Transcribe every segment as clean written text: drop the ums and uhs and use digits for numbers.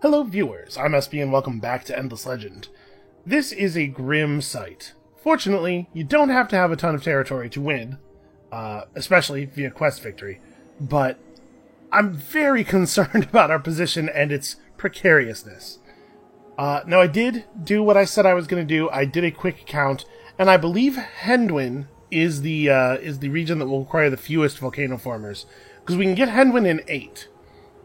Hello viewers, I'm SB and welcome back to Endless Legend. This is a grim sight. Fortunately, you don't have to have a ton of territory to win, especially via quest victory, but I'm very concerned about our position and its precariousness. Now I did do what I said I was going to do. I did a quick count, and I believe Hendwin is the region that will require the fewest volcano formers, because we can get Hendwin in 8.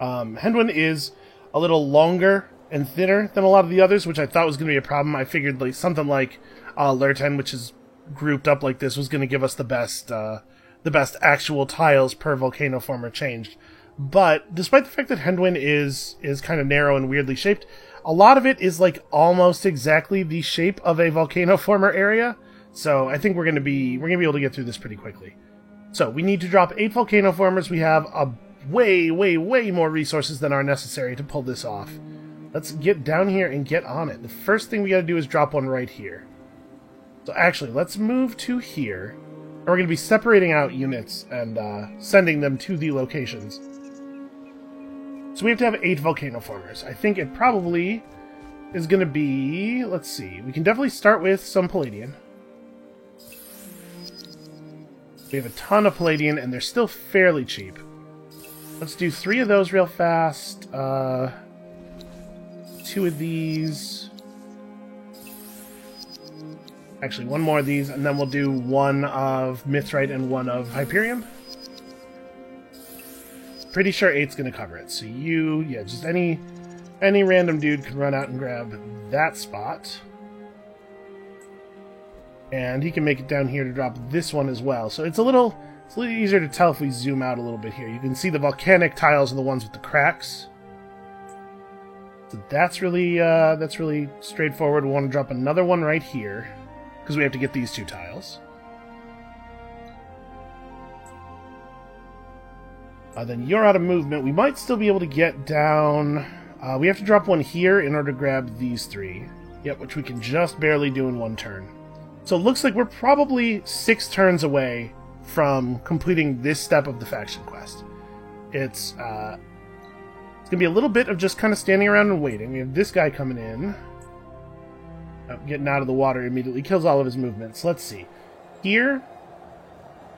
Hendwin is a little longer and thinner than a lot of the others, which I thought was going to be a problem. I figured like something like Lurten, which is grouped up like this, was going to give us the best actual tiles per volcano former changed. But despite the fact that Hendwin is kind of narrow and weirdly shaped, a lot of it is like almost exactly the shape of a volcano former area. So I think we're gonna be able to get through this pretty quickly. So we need to drop 8 volcano formers. We have a way more resources than are necessary to pull this off. Let's get down here and get on it. The first thing we gotta do is drop one right here. So actually, let's move to here. And we're gonna be separating out units and sending them to the locations. So we have to have 8 volcano formers. I think it probably is gonna be, let's see, we can definitely start with some Palladian. We have a ton of Palladian, and they're still fairly cheap. Let's do 3 of those real fast. 2 of these. Actually, 1 more of these, and then we'll do 1 of Mithrite and 1 of Hyperion. Pretty sure 8's going to cover it. So just any random dude can run out and grab that spot. And he can make it down here to drop this one as well. So it's a little easier to tell if we zoom out a little bit here. You can see the volcanic tiles are the ones with the cracks. So that's really straightforward. We want to drop another one right here, because we have to get these 2 tiles. Then you're out of movement. We might still be able to get down. We have to drop 1 here in order to grab these 3. Yep, which we can just barely do in 1 turn. So it looks like we're probably 6 turns away from completing this step of the faction quest. It's going to be a little bit of just kind of standing around and waiting. We have this guy coming in. Getting out of the water immediately. Kills all of his movements. Let's see. Here.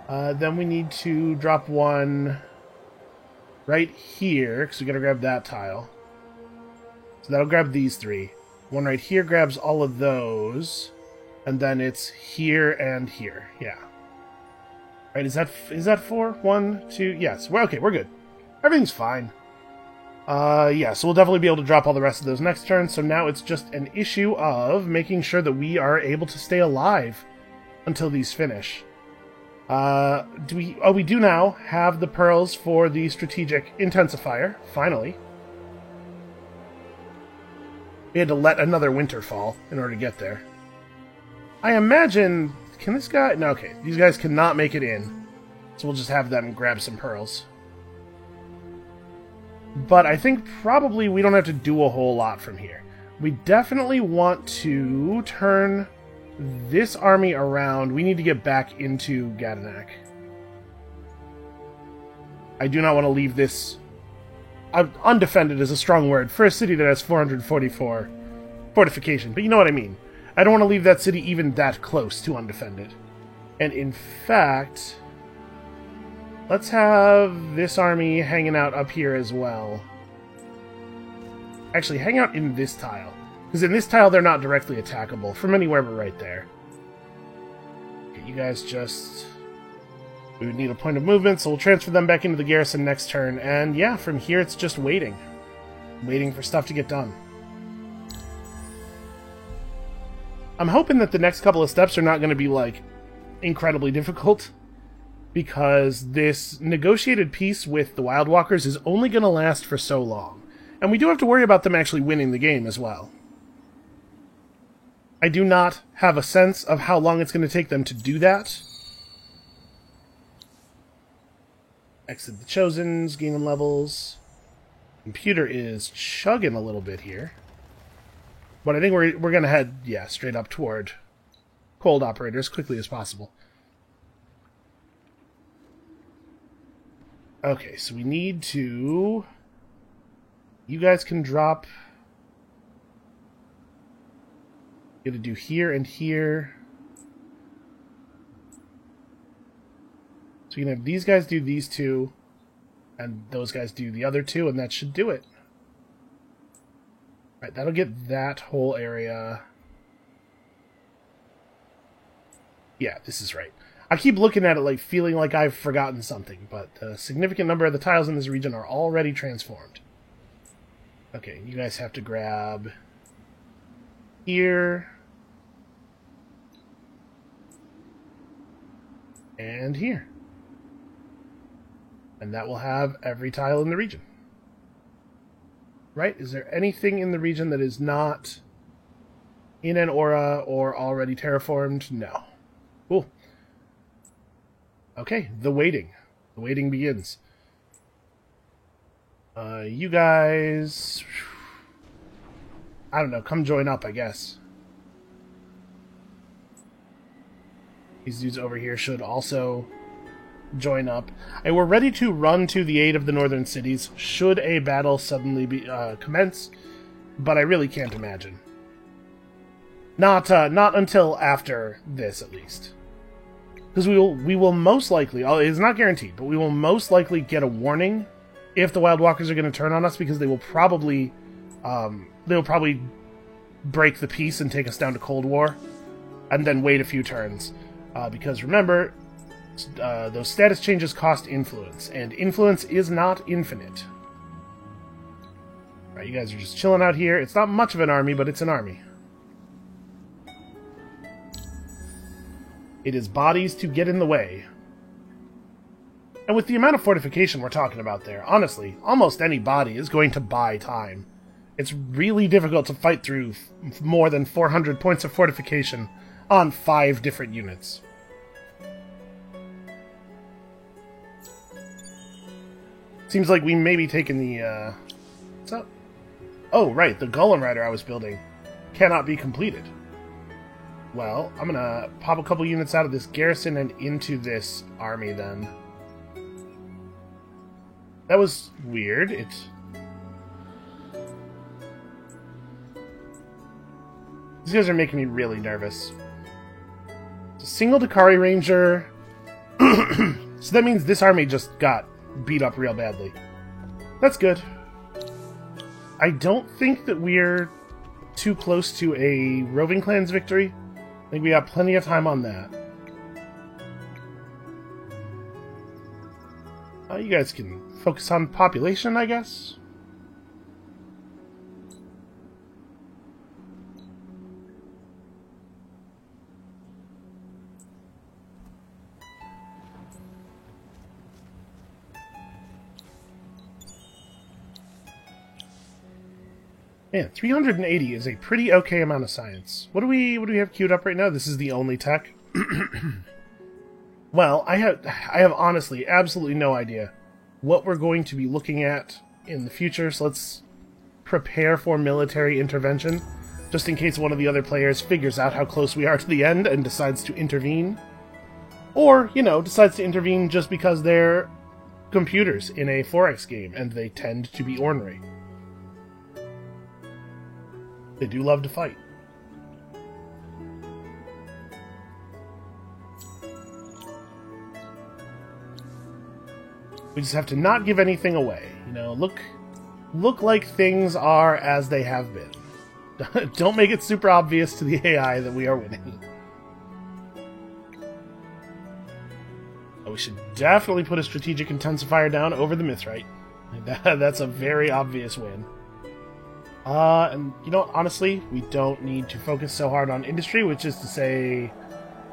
Then we need to drop 1 right here, because we got to grab that tile. So that'll grab these 3. 1 right here grabs all of those. And then it's here and here. Yeah. Right, is that 4? 1, 2, yes. We're okay, we're good. Everything's fine. Yeah, so we'll definitely be able to drop all the rest of those next turn, so now it's just an issue of making sure that we are able to stay alive until these finish. We do now have the pearls for the strategic intensifier, finally. We had to let another winter fall in order to get there. I imagine... Can this guy... No, okay. These guys cannot make it in. So we'll just have them grab some pearls. But I think probably we don't have to do a whole lot from here. We definitely want to turn this army around. We need to get back into Gadanak. I do not want to leave this... undefended is a strong word for a city that has 444 fortification, but you know what I mean. I don't want to leave that city even that close to undefended. And in fact, let's have this army hanging out up here as well. Actually, hang out in this tile. Because in this tile, they're not directly attackable from anywhere but right there. Okay, you guys just... We would need a point of movement, so we'll transfer them back into the garrison next turn. And yeah, from here it's just waiting. Waiting for stuff to get done. I'm hoping that the next couple of steps are not going to be, like, incredibly difficult, because this negotiated peace with the Wild Walkers is only going to last for so long. And we do have to worry about them actually winning the game as well. I do not have a sense of how long it's going to take them to do that. Exit the Chosens, gaining levels. Computer is chugging a little bit here. But I think we're going to head, yeah, straight up toward cold operator as quickly as possible. Okay, so we need to... You guys can drop Gonna do here and here. So you can have these guys do these two, and those guys do the other two, and that should do it. Right, that'll get that whole area. Yeah, this is right. I keep looking at it like feeling like I've forgotten something, but a significant number of the tiles in this region are already transformed. Okay, you guys have to grab here and here. And that will have every tile in the region. Right? Is there anything in the region that is not in an aura or already terraformed? No. Cool. Okay, the waiting. The waiting begins. You guys... I don't know, come join up, I guess. These dudes over here should also join up. And we're ready to run to the aid of the northern cities should a battle suddenly be commence, but I really can't imagine. Not until after this, at least. Because we will most likely, it's not guaranteed, but we will most likely get a warning if the Wild Walkers are going to turn on us, because they will probably break the peace and take us down to Cold War, and then wait a few turns. Because remember, those status changes cost influence, and influence is not infinite. Right, you guys are just chilling out here. It's not much of an army, but it's an army. It is bodies to get in the way. And with the amount of fortification we're talking about there, honestly, almost any body is going to buy time. It's really difficult to fight through more than 400 points of fortification on 5 different units. Seems like we may be taking the, what's up? Oh, right, the Golem Rider I was building cannot be completed. Well, I'm gonna pop a couple units out of this garrison and into this army, then. That was weird. These guys are making me really nervous. It's a single Dakari Ranger. So that means this army just got beat up real badly. That's good. I don't think that we're too close to a Roving Clans victory. I think we got plenty of time on that. You guys can focus on population, I guess. Man, 380 is a pretty okay amount of science. What do we have queued up right now? This is the only tech. Well, I have honestly absolutely no idea what we're going to be looking at in the future, so let's prepare for military intervention, just in case one of the other players figures out how close we are to the end and decides to intervene. Or, you know, decides to intervene just because they're computers in a 4X game, and they tend to be ornery. They do love to fight. We just have to not give anything away. You know, look like things are as they have been. Don't make it super obvious to the AI that we are winning. We should definitely put a strategic intensifier down over the Mithrite. That's a very obvious win. And, you know, honestly, we don't need to focus so hard on industry, which is to say,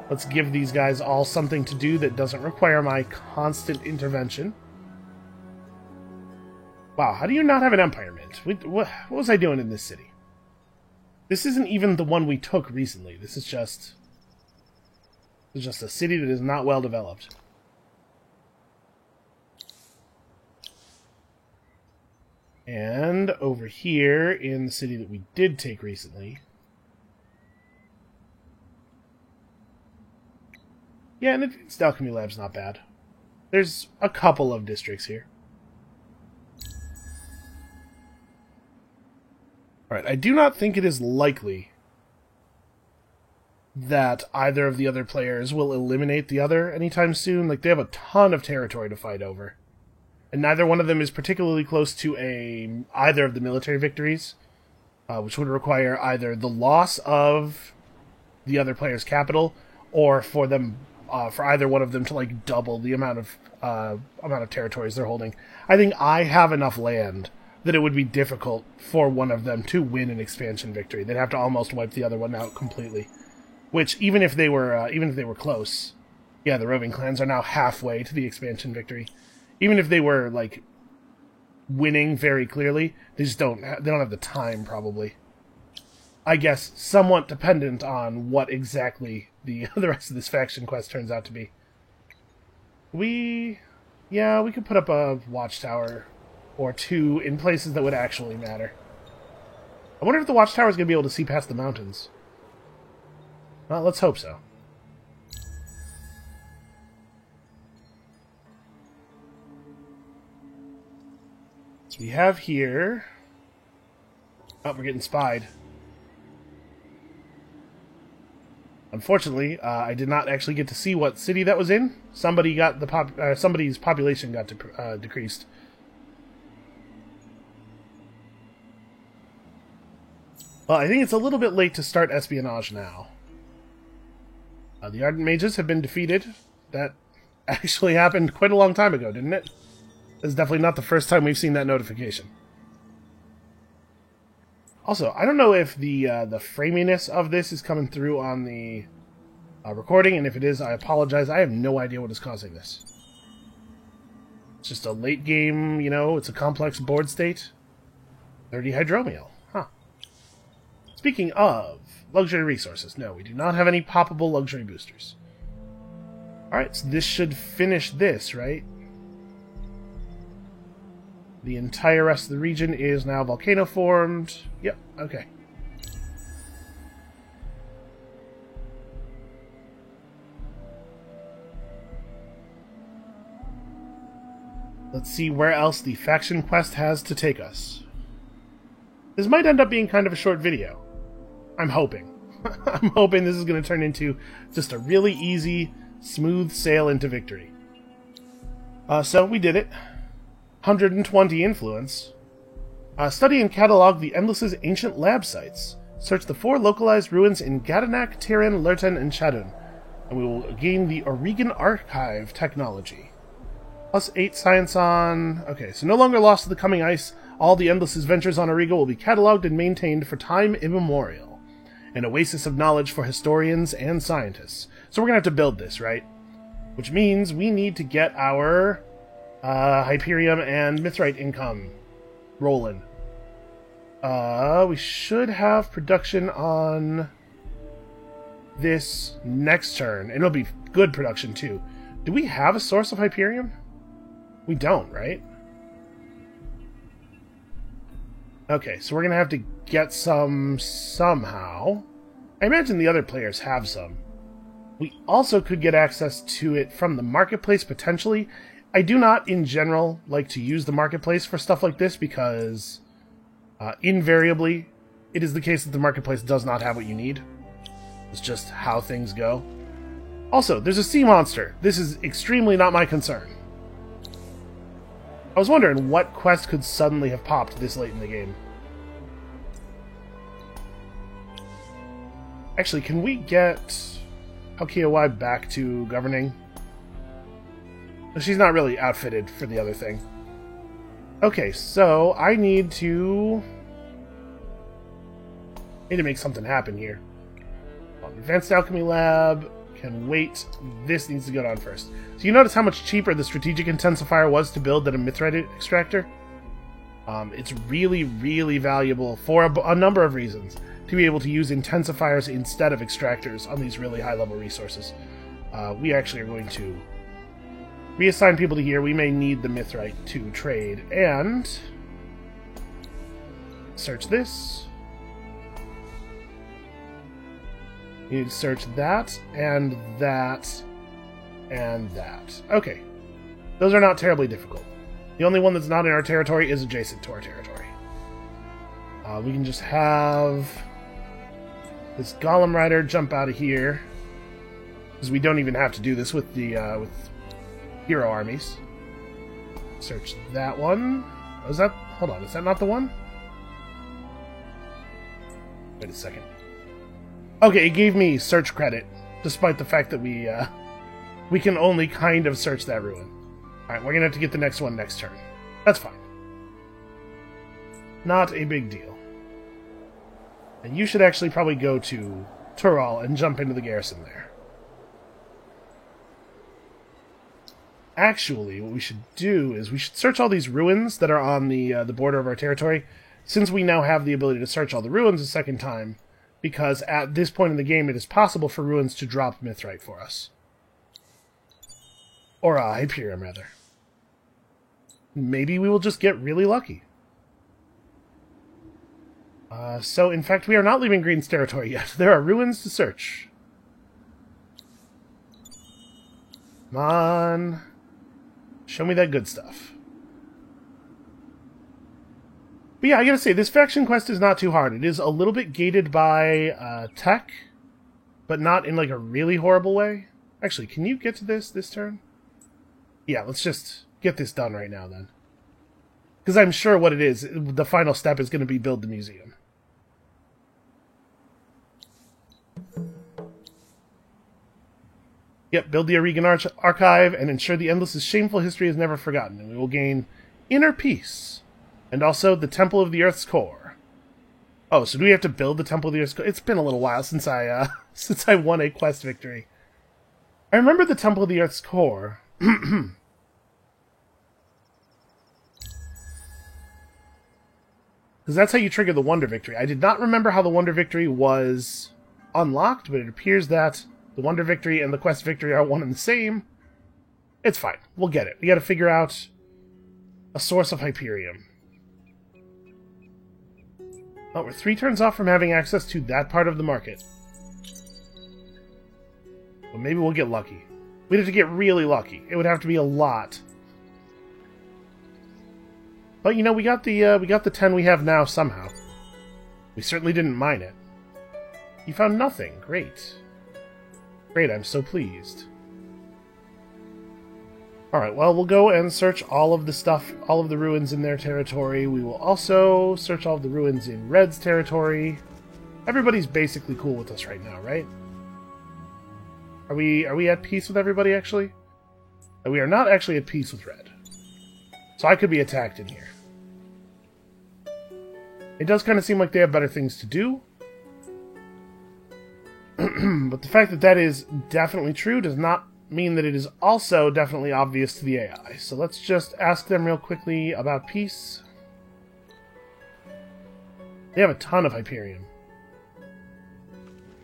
let's give these guys all something to do that doesn't require my constant intervention. Wow, how do you not have an Empire Mint? What was I doing in this city? This isn't even the one we took recently. This is just a city that is not well developed. And over here in the city that we did take recently. Yeah, and Advanced Alchemy Lab's not bad. There's a couple of districts here. Alright, I do not think it is likely that either of the other players will eliminate the other anytime soon. Like, they have a ton of territory to fight over. And neither one of them is particularly close to either of the military victories, which would require either the loss of the other player's capital, or for either one of them to like double the amount of territories they're holding. I think I have enough land that it would be difficult for one of them to win an expansion victory. They'd have to almost wipe the other one out completely. Which, even if they were close, yeah, the roving clans are now halfway to the expansion victory. Even if they were like winning very clearly, they don't have the time, probably. I guess somewhat dependent on what exactly the rest of this faction quest turns out to be. We could put up a watchtower or two in places that would actually matter. I wonder if the watchtower is going to be able to see past the mountains. Well, let's hope so. So we have here... Oh, we're getting spied. Unfortunately, I did not actually get to see what city that was in. Somebody's population got decreased. Well, I think it's a little bit late to start espionage now. The Ardent Mages have been defeated. That actually happened quite a long time ago, didn't it? It's definitely not the first time we've seen that notification. Also, I don't know if the framiness of this is coming through on the recording, and if it is, I apologize. I have no idea what is causing this. It's just a late game, it's a complex board state. 30 hydromiel. Huh. Speaking of luxury resources, no, we do not have any poppable luxury boosters. Alright, so this should finish this, right? The entire rest of the region is now volcano formed. Yep, okay. Let's see where else the faction quest has to take us. This might end up being kind of a short video. I'm hoping. I'm hoping this is going to turn into just a really easy, smooth sail into victory. So we did it. 120 influence. Study and catalog the Endless's ancient lab sites. Search the 4 localized ruins in Gadanak, Tiran, Lurten, and Shadun, and we will gain the Aurigan Archive technology. Plus 8 science on... Okay, so no longer lost to the coming ice, all the Endless's ventures on Auriga will be cataloged and maintained for time immemorial. An oasis of knowledge for historians and scientists. So we're going to have to build this, right? Which means we need to get our... Hyperium and Mithrite income rolling. We should have production on this next turn, and it'll be good production too. Do we have a source of Hyperium? We don't, right? Okay, so we're gonna have to get some somehow. I imagine the other players have some. We also could get access to it from the marketplace, potentially. I do not, in general, like to use the marketplace for stuff like this because, invariably, it is the case that the marketplace does not have what you need. It's just how things go. Also, there's a sea monster. This is extremely not my concern. I was wondering what quest could suddenly have popped this late in the game. Actually, can we get Palkia back to governing? She's not really outfitted for the other thing. Okay, so I need to make something happen here. Advanced Alchemy Lab can wait. This needs to go down first. So you notice how much cheaper the strategic intensifier was to build than a Mithrite extractor? It's really, really valuable for a number of reasons to be able to use intensifiers instead of extractors on these really high-level resources. We actually are going to reassign people to here. We may need the Mithrite to trade. And search this. You need to search that, and that, and that. Okay. Those are not terribly difficult. The only one that's not in our territory is adjacent to our territory. We can just have this Golem Rider jump out of here. Because we don't even have to do this with the with hero armies. Search that one. Oh, is that... Hold on, is that not the one? Wait a second. Okay, it gave me search credit, despite the fact that we can only kind of search that ruin. Alright, we're gonna have to get the next one next turn. That's fine. Not a big deal. And you should actually probably go to Tural and jump into the garrison there. Actually, what we should do is we should search all these ruins that are on the border of our territory, since we now have the ability to search all the ruins a second time, because at this point in the game it is possible for ruins to drop Mithrite for us. Or Hyperion, rather. Maybe we will just get really lucky. So, in fact, we are not leaving Green's territory yet. There are ruins to search. Come on. Show me that good stuff. But yeah, I gotta say, this faction quest is not too hard. It is a little bit gated by tech, but not in like a really horrible way. Actually, can you get to this turn? Yeah, let's just get this done right now then. Because I'm sure what it is, the final step is going to be build the museum. Yep, build the Aurigan Archive and ensure the Endless's shameful history is never forgotten, and we will gain inner peace. And also the Temple of the Earth's Core. Oh, so do we have to build the Temple of the Earth's Core? It's been a little while since I won a quest victory. I remember the Temple of the Earth's Core. Because that's how you trigger the Wonder Victory. I did not remember how the Wonder Victory was unlocked, but it appears that the Wonder Victory and the Quest Victory are one and the same. It's fine. We'll get it. We gotta figure out a source of Hyperium. Oh, we're 3 turns off from having access to that part of the market. Well, maybe we'll get lucky. We'd have to get really lucky. It would have to be a lot. But, you know, we got the 10 we have now somehow. We certainly didn't mine it. You found nothing. Great. Great, I'm so pleased. Alright, well, we'll go and search all of the stuff, all of the ruins in their territory. We will also search all of the ruins in Red's territory. Everybody's basically cool with us right now, right? Are we at peace with everybody, actually? We are not actually at peace with Red. So I could be attacked in here. It does kind of seem like they have better things to do. But the fact that that is definitely true does not mean that it is also definitely obvious to the AI. So let's just ask them real quickly about peace. They have a ton of Hyperion.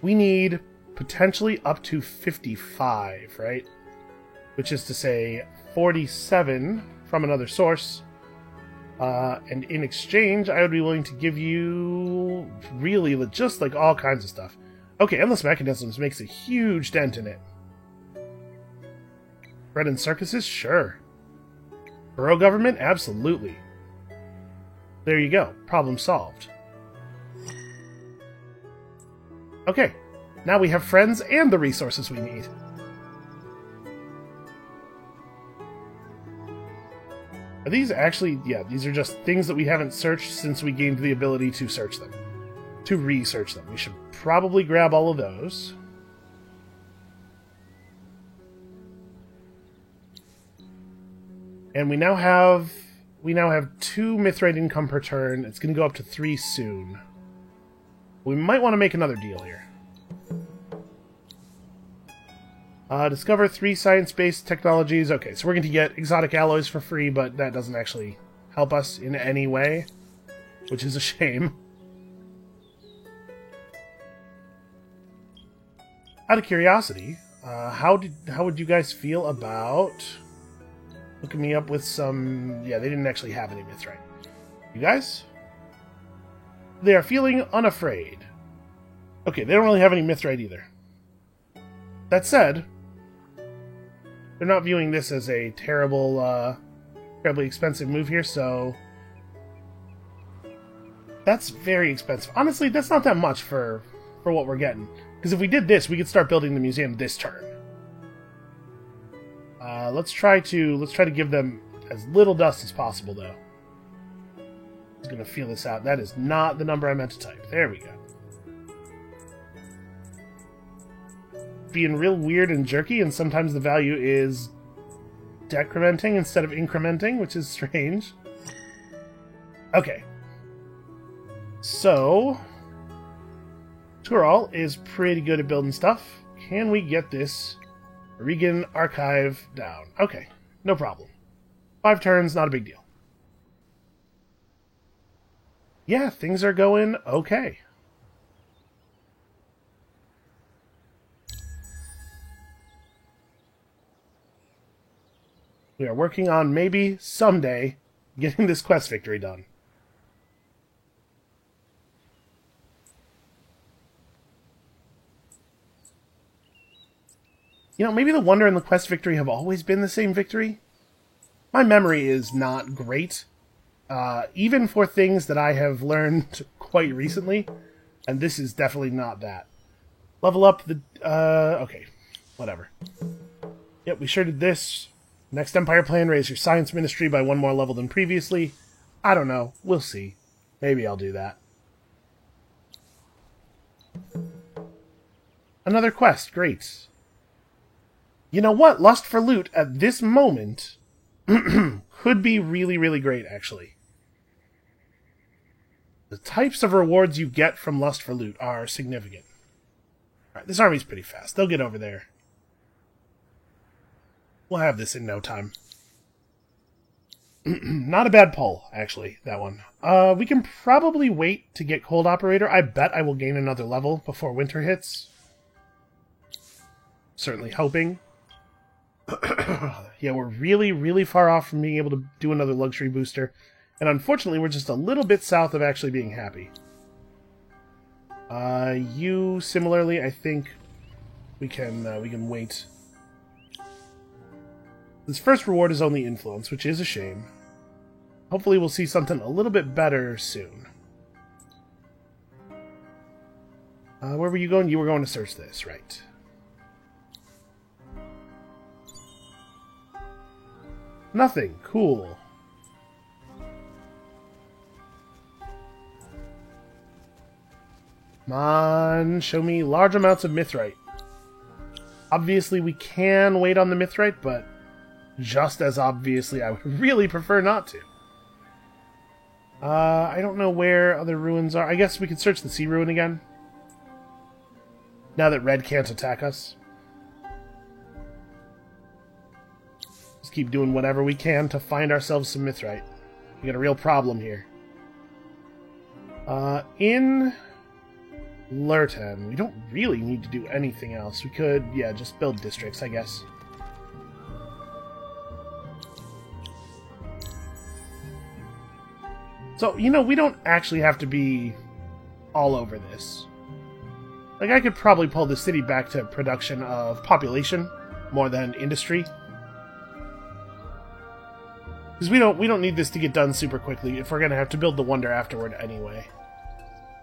We need potentially up to 55, right? Which is to say 47 from another source. And in exchange, I would be willing to give you really just like all kinds of stuff. Okay, Endless Mechanisms makes a huge dent in it. Bread and circuses? Sure. Borough government? Absolutely. There you go. Problem solved. Okay, now we have friends and the resources we need. Are these actually... Yeah, these are just things that we haven't searched since we gained the ability to search them. To research them. We should probably grab all of those. And we now have 2 Mithrite income per turn. It's going to go up to 3 soon. We might want to make another deal here. Discover 3 science-based technologies. Okay, so we're going to get exotic alloys for free, but that doesn't actually help us in any way, which is a shame. Out of curiosity, how would you guys feel about hooking me up with some... Yeah, they didn't actually have any Mithrite. You guys? They are feeling unafraid. Okay, they don't really have any Mithrite either. That said, they're not viewing this as a terribly expensive move here, so... That's very expensive. Honestly, that's not that much for for what we're getting. Because if we did this, we could start building the museum this turn. Let's try to give them as little dust as possible, though. I'm gonna feel this out. That is not the number I meant to type. There we go. Being real weird and jerky, and sometimes the value is decrementing instead of incrementing, which is strange. Okay. So, Tural is pretty good at building stuff. Can we get this Regan archive down? Okay, no problem. 5 turns, not a big deal. Yeah, things are going okay. We are working on maybe someday getting this quest victory done. You know, maybe the wonder and the quest victory have always been the same victory? My memory is not great, even for things that I have learned quite recently, and this is definitely not that. Level up the... okay, whatever. Yep, we sure did this. Next Empire plan, raise your science ministry by 1 more level than previously. I don't know, we'll see. Maybe I'll do that. Another quest, great. You know what? Lust for loot at this moment could be really, really great, actually. The types of rewards you get from Lust for loot are significant. Alright, this army's pretty fast. They'll get over there. We'll have this in no time. Not a bad pull, actually, that one. We can probably wait to get Cold Operator. I bet I will gain another level before winter hits. Certainly hoping. Yeah, we're really, really far off from being able to do another luxury booster. And unfortunately, we're just a little bit south of actually being happy. You, similarly, I think we can wait. This first reward is only influence, which is a shame. Hopefully we'll see something a little bit better soon. Where were you going? You were going to search this, right. Nothing. Cool. Come on, show me large amounts of mithrite. Obviously we can wait on the mithrite, but just as obviously I would really prefer not to. I don't know where other ruins are. I guess we could search the sea ruin again. Now that red can't attack us. Just keep doing whatever we can to find ourselves some mithrite. We got a real problem here. In Lurtan, we don't really need to do anything else. We could, yeah, just build districts, I guess. So, you know, we don't actually have to be all over this. Like, I could probably pull the city back to production of population more than industry. Because we don't need this to get done super quickly if we're going to have to build the wonder afterward anyway.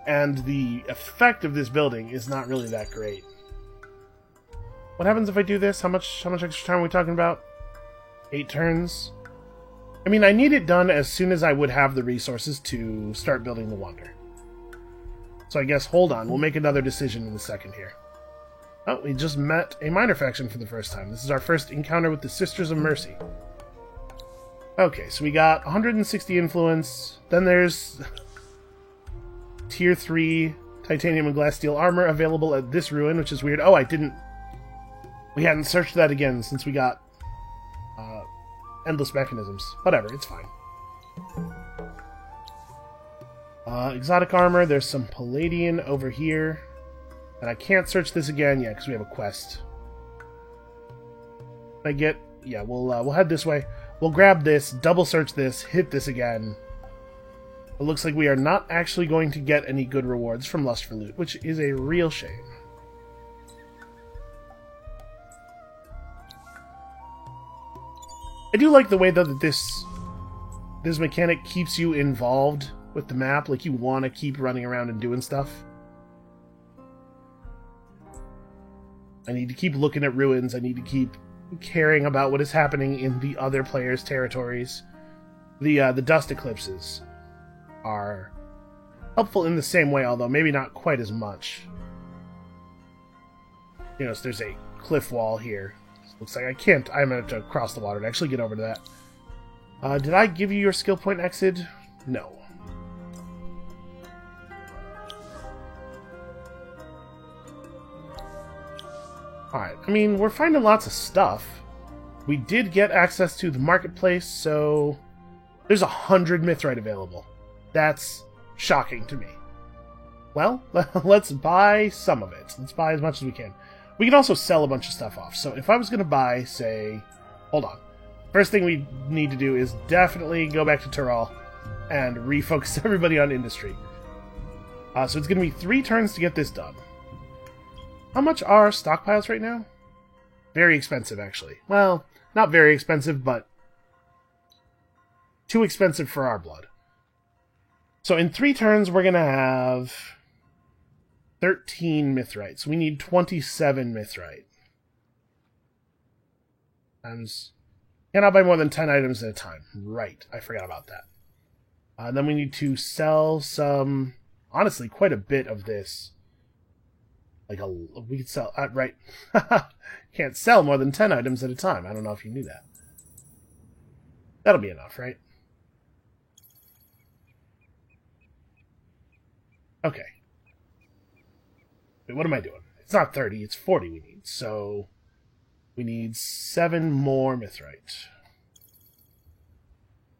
And the effect of this building is not really that great. What happens if I do this? How much extra time are we talking about? 8 turns? I mean, I need it done as soon as I would have the resources to start building the wonder. So I guess, hold on, we'll make another decision in a second here. Oh, we just met a minor faction for the first time. This is our first encounter with the Sisters of Mercy. Okay, so we got 160 influence. Then there's Tier 3 titanium and glass steel armor available at this ruin, which is weird. Oh, we hadn't searched that again since we got endless mechanisms. Whatever, it's fine. Exotic armor, there's some Palladian over here. And I can't search this again yet because we have a quest. Yeah, we'll head this way. We'll grab this, double search this, hit this again. It looks like we are not actually going to get any good rewards from Lust for Loot, which is a real shame. I do like the way, though, that this mechanic keeps you involved with the map. Like, you want to keep running around and doing stuff. I need to keep looking at ruins. I need to keep caring about what is happening in the other players' territories. The dust eclipses are helpful in the same way, although maybe not quite as much. You know, so there's a cliff wall here. Looks like I'm going to have to cross the water to actually get over to that. Did I give you your skill point, Exid? No. Alright, I mean, we're finding lots of stuff. We did get access to the marketplace, so there's 100 mithrite available. That's shocking to me. Well, let's buy some of it. Let's buy as much as we can. We can also sell a bunch of stuff off. So if I was going to buy, say... Hold on. First thing we need to do is definitely go back to Tural and refocus everybody on industry. So it's going to be 3 turns to get this done. How much are stockpiles right now? Very expensive, actually. Well, not very expensive, but too expensive for our blood. So in 3 turns, we're going to have 13 mithrite. So we need 27 mithrite. Cannot buy more than 10 items at a time. Right, I forgot about that. Then we need to sell some, honestly, quite a bit of this. We could sell, right. Can't sell more than 10 items at a time. I don't know if you knew that. That'll be enough, right? Okay. Wait, what am I doing? It's not 30, it's 40 we need. So we need 7 more mithrite.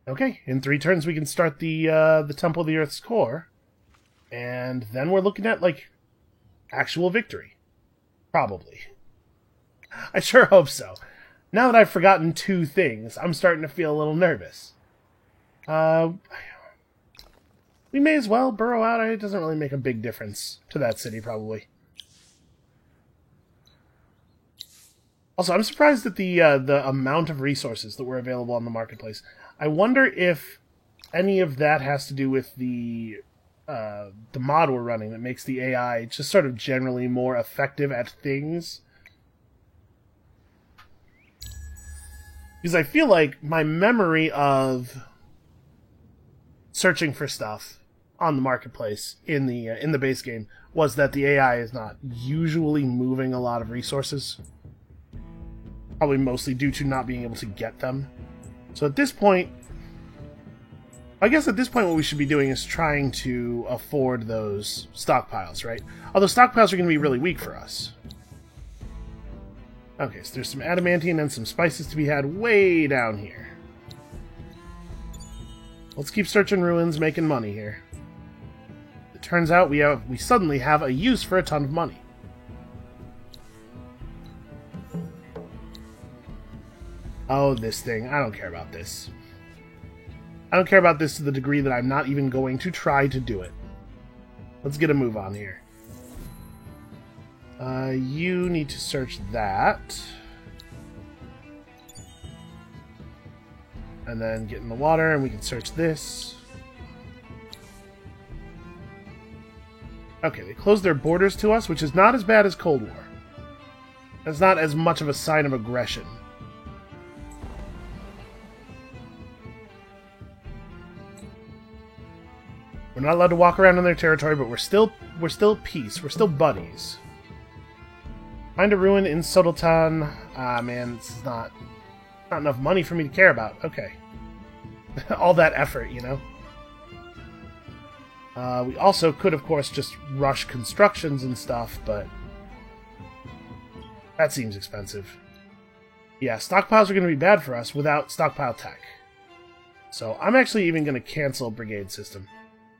Okay, in 3 turns we can start the Temple of the Earth's Core. And then we're looking at, like, actual victory. Probably. I sure hope so. Now that I've forgotten 2 things, I'm starting to feel a little nervous. We may as well burrow out. It doesn't really make a big difference to that city, probably. Also, I'm surprised at the amount of resources that were available on the marketplace. I wonder if any of that has to do with the mod we're running that makes the AI just sort of generally more effective at things. Because I feel like my memory of searching for stuff on the marketplace in the base game was that the AI is not usually moving a lot of resources. Probably mostly due to not being able to get them. So at this point, I guess at this point what we should be doing is trying to afford those stockpiles, right? Although stockpiles are going to be really weak for us. Okay, so there's some adamantine and some spices to be had way down here. Let's keep searching ruins, making money here. It turns out we suddenly have a use for a ton of money. Oh, this thing. I don't care about this. I don't care about this to the degree that I'm not even going to try to do it. Let's get a move on here. You need to search that. And then get in the water, and we can search this. Okay, they closed their borders to us, which is not as bad as Cold War. That's not as much of a sign of aggression. We're not allowed to walk around in their territory, but we're still peace. We're still buddies. Find a ruin in Sodaltan. Ah, man, this is not enough money for me to care about. Okay. All that effort, you know? We also could, of course, just rush constructions and stuff, but that seems expensive. Yeah, stockpiles are going to be bad for us without stockpile tech. So I'm actually even going to cancel Brigade System.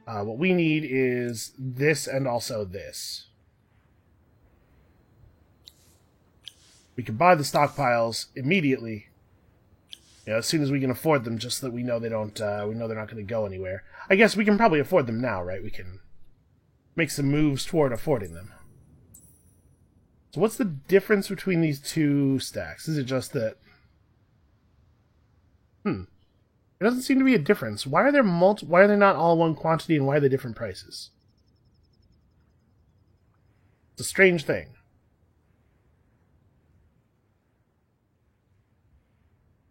What we need is this and also this. We can buy the stockpiles immediately, you know, as soon as we can afford them, just so that we know they don't. We know they're not going to go anywhere. I guess we can probably afford them now, right? We can make some moves toward affording them. So, what's the difference between these 2 stacks? Is it just that? There doesn't seem to be a difference. Why are there Why are they not all one quantity, and why are they different prices? It's a strange thing.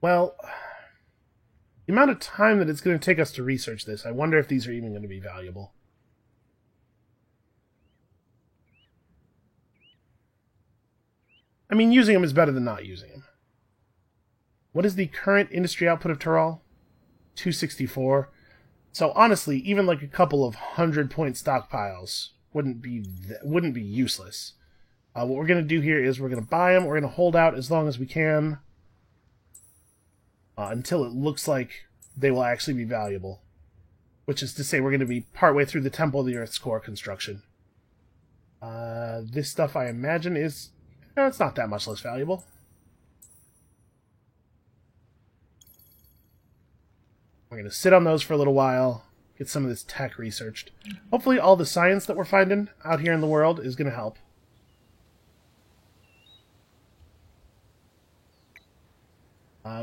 Well, the amount of time that it's going to take us to research this, I wonder if these are even going to be valuable. I mean, using them is better than not using them. What is the current industry output of Tural? 264. So honestly, even like a couple of 100-point stockpiles wouldn't be useless. What we're going to do here is we're going to buy them. We're going to hold out as long as we can until it looks like they will actually be valuable. Which is to say, we're going to be partway through the Temple of the Earth's core construction. This stuff, I imagine, is... it's not that much less valuable. We're going to sit on those for a little while, get some of this tech researched. Hopefully all the science that we're finding out here in the world is going to help.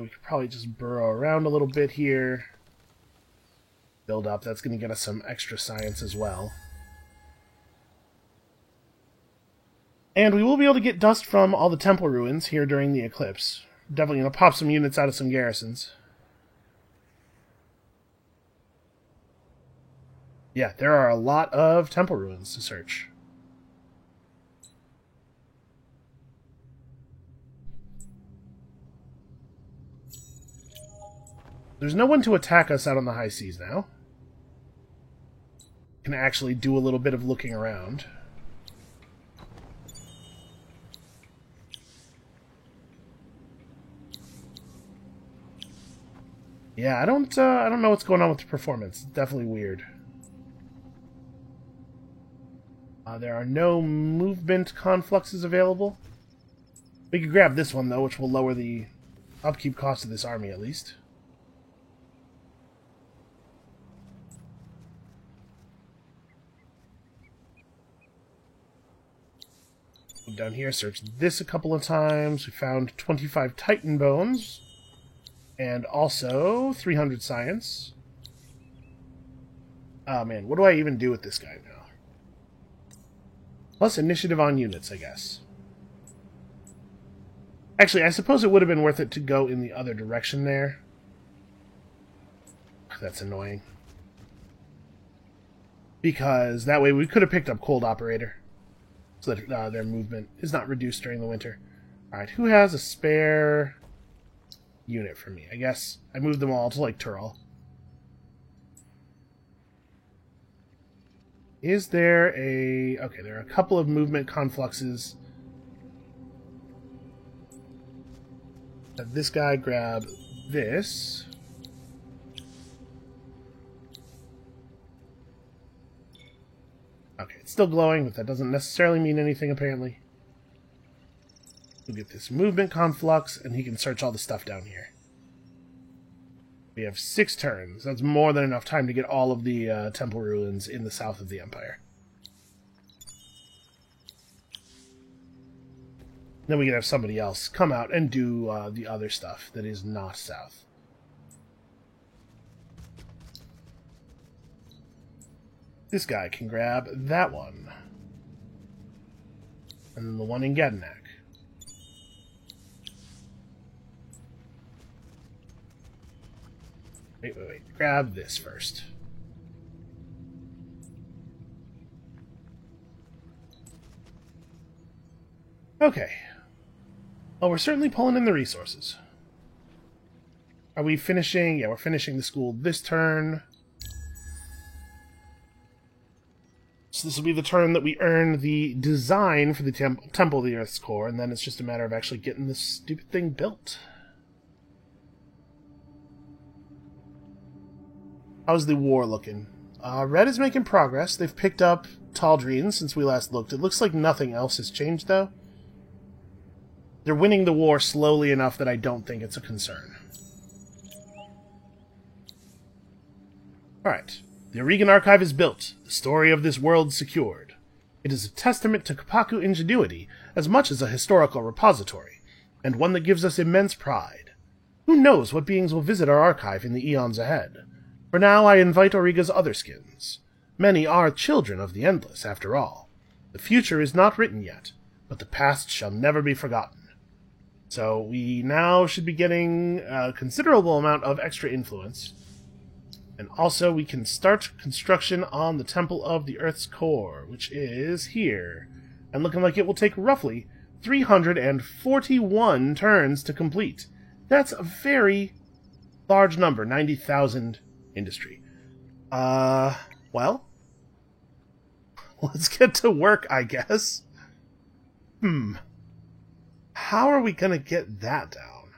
We could probably just burrow around a little bit here. Build up. That's going to get us some extra science as well. And we will be able to get dust from all the temple ruins here during the eclipse. Definitely going to pop some units out of some garrisons. Yeah, there are a lot of temple ruins to search. There's no one to attack us out on the high seas now. Can actually do a little bit of looking around. Yeah, I don't know what's going on with the performance. It's definitely weird. There are no movement confluxes available. We could grab this one though, which will lower the upkeep cost of this army at least. Move down here, search this a couple of times. We found 25 Titan bones. And also 300 science. Oh man, what do I even do with this guy now? Plus initiative on units, I guess. Actually, I suppose it would have been worth it to go in the other direction there. That's annoying. Because that way we could have picked up Cold Operator. So that their movement is not reduced during the winter. Alright, who has a spare unit for me? I guess I moved them all to like Tural. Is there a... okay, there are a couple of movement confluxes. Have this guy grab this. Okay, it's still glowing, but that doesn't necessarily mean anything, apparently. We'll get this movement conflux, and he can search all the stuff down here. We have 6 turns. That's more than enough time to get all of the temple ruins in the south of the Empire. Then we can have somebody else come out and do the other stuff that is not south. This guy can grab that one. And then the one in Gedenak. Wait. Grab this first. Okay. Well, we're certainly pulling in the resources. Are we finishing? Yeah, we're finishing the school this turn. So this will be the turn that we earn the design for the Temple of the Earth's core, and then it's just a matter of actually getting this stupid thing built. How's the war looking? Red is making progress. They've picked up Tal'Dreen since we last looked. It looks like nothing else has changed, though. They're winning the war slowly enough that I don't think it's a concern. Alright. The Aurigan Archive is built. The story of this world secured. It is a testament to Kapaku ingenuity as much as a historical repository, and one that gives us immense pride. Who knows what beings will visit our archive in the eons ahead? For now, I invite Auriga's other skins. Many are children of the Endless, after all. The future is not written yet, but the past shall never be forgotten. So we now should be getting a considerable amount of extra influence. And also we can start construction on the Temple of the Earth's Core, which is here. And looking like it will take roughly 341 turns to complete. That's a very large number, 90,000 industry. Well, let's get to work, I guess. How are we going to get that down?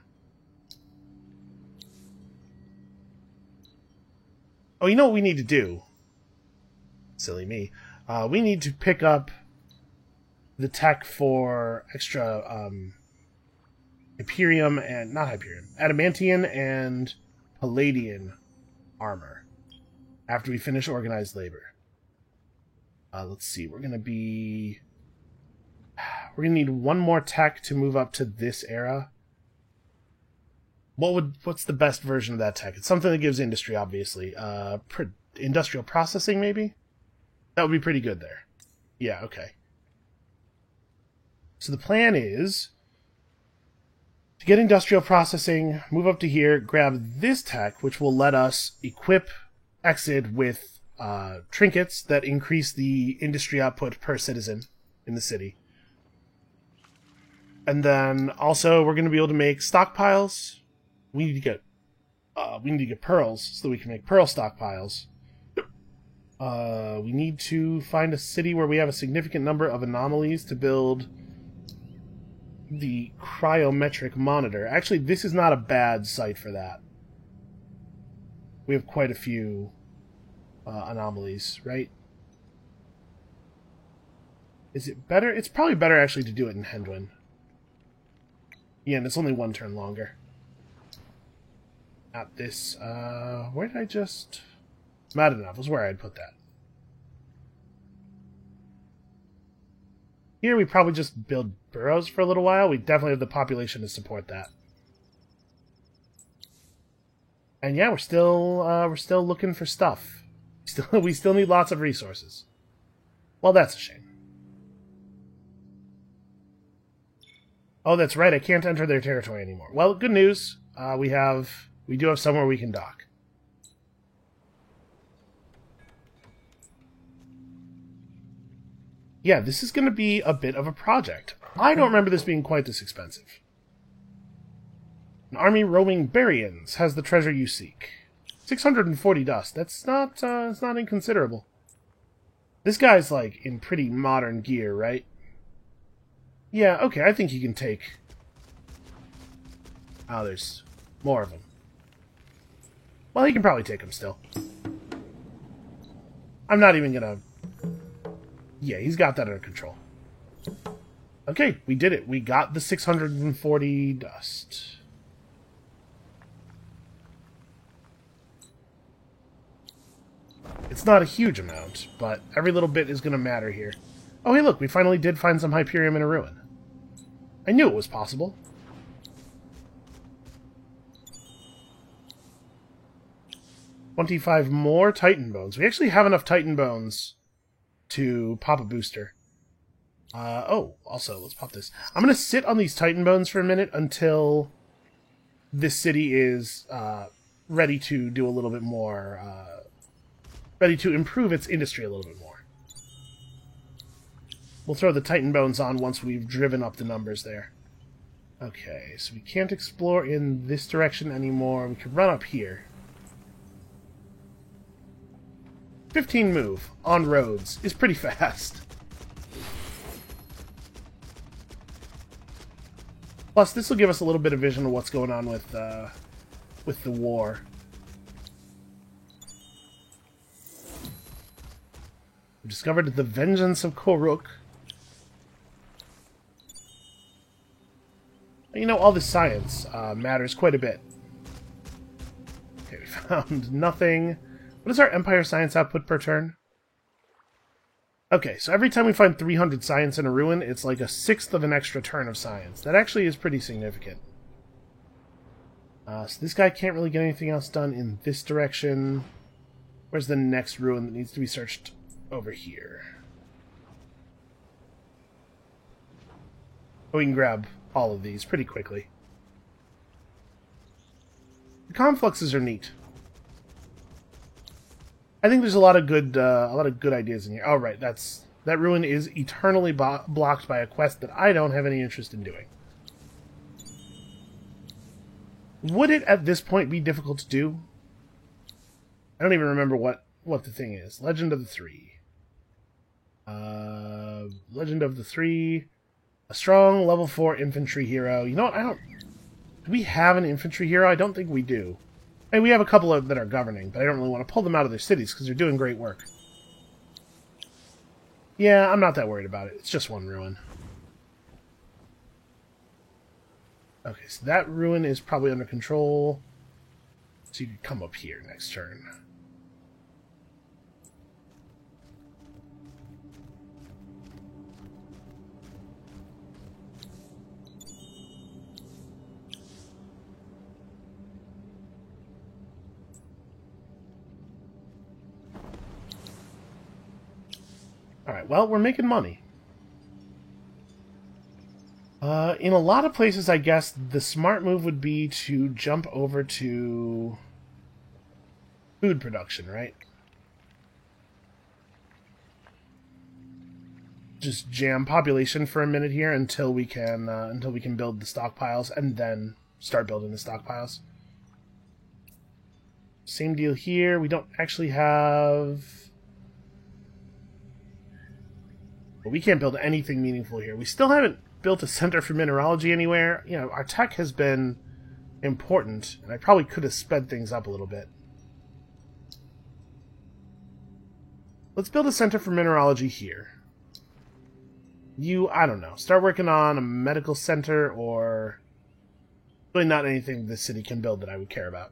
Oh, you know what we need to do? Silly me. We need to pick up the tech for extra Hyperium and... not Hyperium. Adamantian and Palladian armor after we finish organized labor. Let's see. We're going to need one more tech to move up to this era. What's the best version of that tech? It's something that gives industry, obviously. Industrial processing, maybe? That would be pretty good there. Yeah, okay. So the plan is to get industrial processing, move up to here, grab this tech, which will let us equip Exid with trinkets that increase the industry output per citizen in the city. And then also we're going to be able to make stockpiles. We need to get pearls so that we can make pearl stockpiles. We need to find a city where we have a significant number of anomalies to build the cryometric monitor. Actually, this is not a bad site for that. We have quite a few anomalies, right? Is it better? It's probably better actually to do it in Hendwin. Yeah, and it's only one turn longer. Not this. Where did I just... Madanov was where I'd put that. Here we probably just build burrows for a little while. We definitely have the population to support that. And yeah, we're still looking for stuff. We still need lots of resources. Well, that's a shame. Oh, that's right. I can't enter their territory anymore. Well, good news. We do have somewhere we can dock. Yeah, this is going to be a bit of a project. I don't remember this being quite this expensive. An army roaming Barians has the treasure you seek. 640 dust. That's not, it's not inconsiderable. This guy's, like, in pretty modern gear, right? Yeah, okay, I think he can take... Oh, there's more of them. Well, he can probably take them still. I'm not even gonna... Yeah, he's got that under control. Okay, we did it. We got the 640 dust. It's not a huge amount, but every little bit is going to matter here. Oh, hey, look, we finally did find some Hyperium in a ruin. I knew it was possible. $25 more Titan Bones. We actually have enough Titan Bones to pop a booster. Oh, also, let's pop this. I'm going to sit on these Titan Bones for a minute until this city is ready to do a little bit more, ready to improve its industry a little bit more. We'll throw the Titan Bones on once we've driven up the numbers there. Okay, so we can't explore in this direction anymore. We could run up here. 15 move on roads is pretty fast. Plus, this will give us a little bit of vision of what's going on with the war. We discovered the vengeance of Koruk. You know, all this science matters quite a bit. Okay, we found nothing. What is our Empire science output per turn? Okay, so every time we find 300 science in a ruin, it's like a sixth of an extra turn of science. That actually is pretty significant. So this guy can't really get anything else done in this direction. Where's the next ruin that needs to be searched? Over here. Oh, we can grab all of these pretty quickly. The confluxes are neat. I think there's a lot of good ideas in here. Oh, right, that ruin is eternally blocked by a quest that I don't have any interest in doing. Would it, at this point, be difficult to do? I don't even remember what the thing is. Legend of the Three. Legend of the Three. A strong level 4 infantry hero. You know what? Do we have an infantry hero? I don't think we do. I mean, we have a couple that are governing, but I don't really want to pull them out of their cities because they're doing great work. Yeah, I'm not that worried about it. It's just one ruin. Okay, so that ruin is probably under control. So you could come up here next turn. Alright, well, we're making money. In a lot of places, I guess, the smart move would be to jump over to food production, right? Just jam population for a minute here until we can build the stockpiles, and then start building the stockpiles. Same deal here. We don't actually have... Well, we can't build anything meaningful here. We still haven't built a center for mineralogy anywhere. You know, our tech has been important, and I probably could have sped things up a little bit. Let's build a center for mineralogy here. I don't know, start working on a medical center, or really not anything the city can build that I would care about.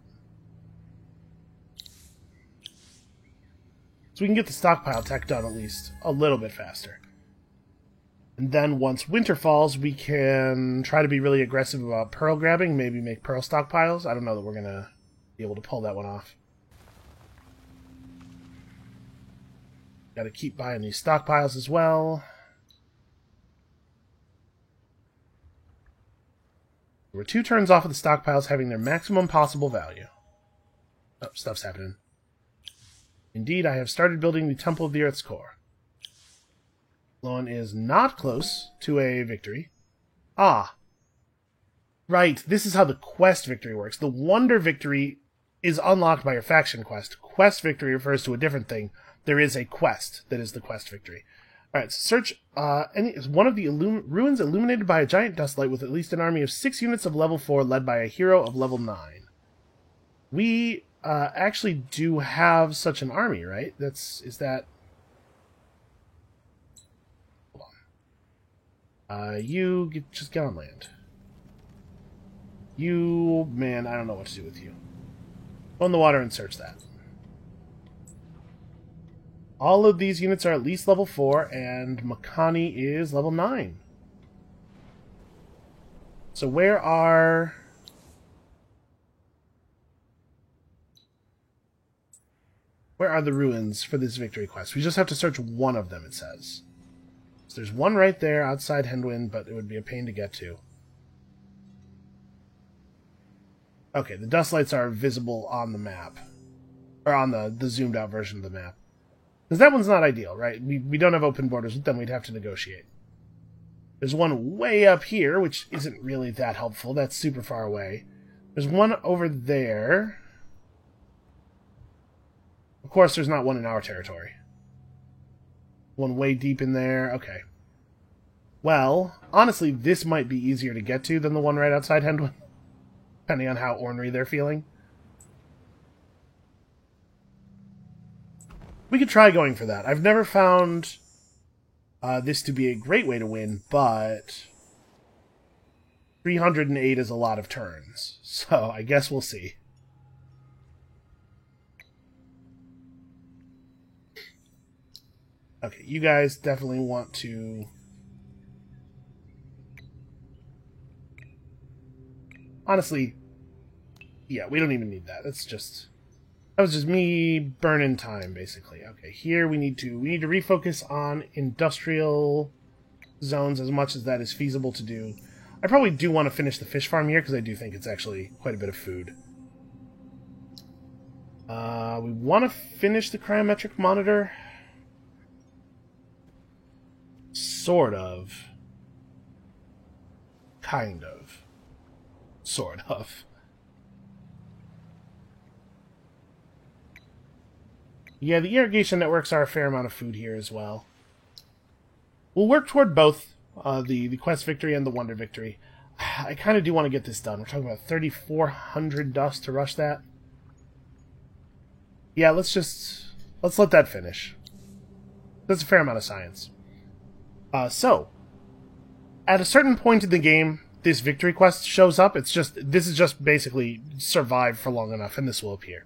So we can get the stockpile tech done at least a little bit faster. And then once winter falls, we can try to be really aggressive about pearl grabbing, maybe make pearl stockpiles. I don't know that we're going to be able to pull that one off. Got to keep buying these stockpiles as well. We're 2 turns off of the stockpiles having their maximum possible value. Oh, stuff's happening. Indeed, I have started building the Temple of the Earth's Core. Loan is not close to a victory. Ah. Right, this is how the quest victory works. The wonder victory is unlocked by your faction quest. Quest victory refers to a different thing. There is a quest that is the quest victory. Alright, so search one of the ruins illuminated by a giant dust light with at least an army of 6 units of level 4 led by a hero of level 9. We actually do have such an army, right? Is that... just get on land. Man, I don't know what to do with you. Go in the water and search that. All of these units are at least level 4, and Makani is level 9. So where are the ruins for this victory quest? We just have to search one of them, it says. So there's one right there outside Hendwin, but it would be a pain to get to. Okay, the dust lights are visible on the map. Or on the zoomed out version of the map. Because that one's not ideal, right? We don't have open borders with them, we'd have to negotiate. There's one way up here, which isn't really that helpful. That's super far away. There's one over there. Of course, there's not one in our territory. One way deep in there. Okay. Well, honestly, this might be easier to get to than the one right outside Hendwin. Depending on how ornery they're feeling. We could try going for that. I've never found this to be a great way to win, but 308 is a lot of turns. So I guess we'll see. Okay, you guys definitely want to... Honestly, yeah, we don't even need that. That was just me burning time, basically. Okay, here we need to refocus on industrial zones as much as that is feasible to do. I probably do want to finish the fish farm here, because I do think it's actually quite a bit of food. We want to finish the cryometric monitor. Sort of. Kind of. Sort of. Yeah, the irrigation networks are a fair amount of food here as well. We'll work toward both, the Quest Victory and the Wonder Victory. I kind of do want to get this done. We're talking about 3,400 dust to rush that. Yeah, let's let that finish. That's a fair amount of science. So, at a certain point in the game, this victory quest shows up. This is just basically survive for long enough, and this will appear.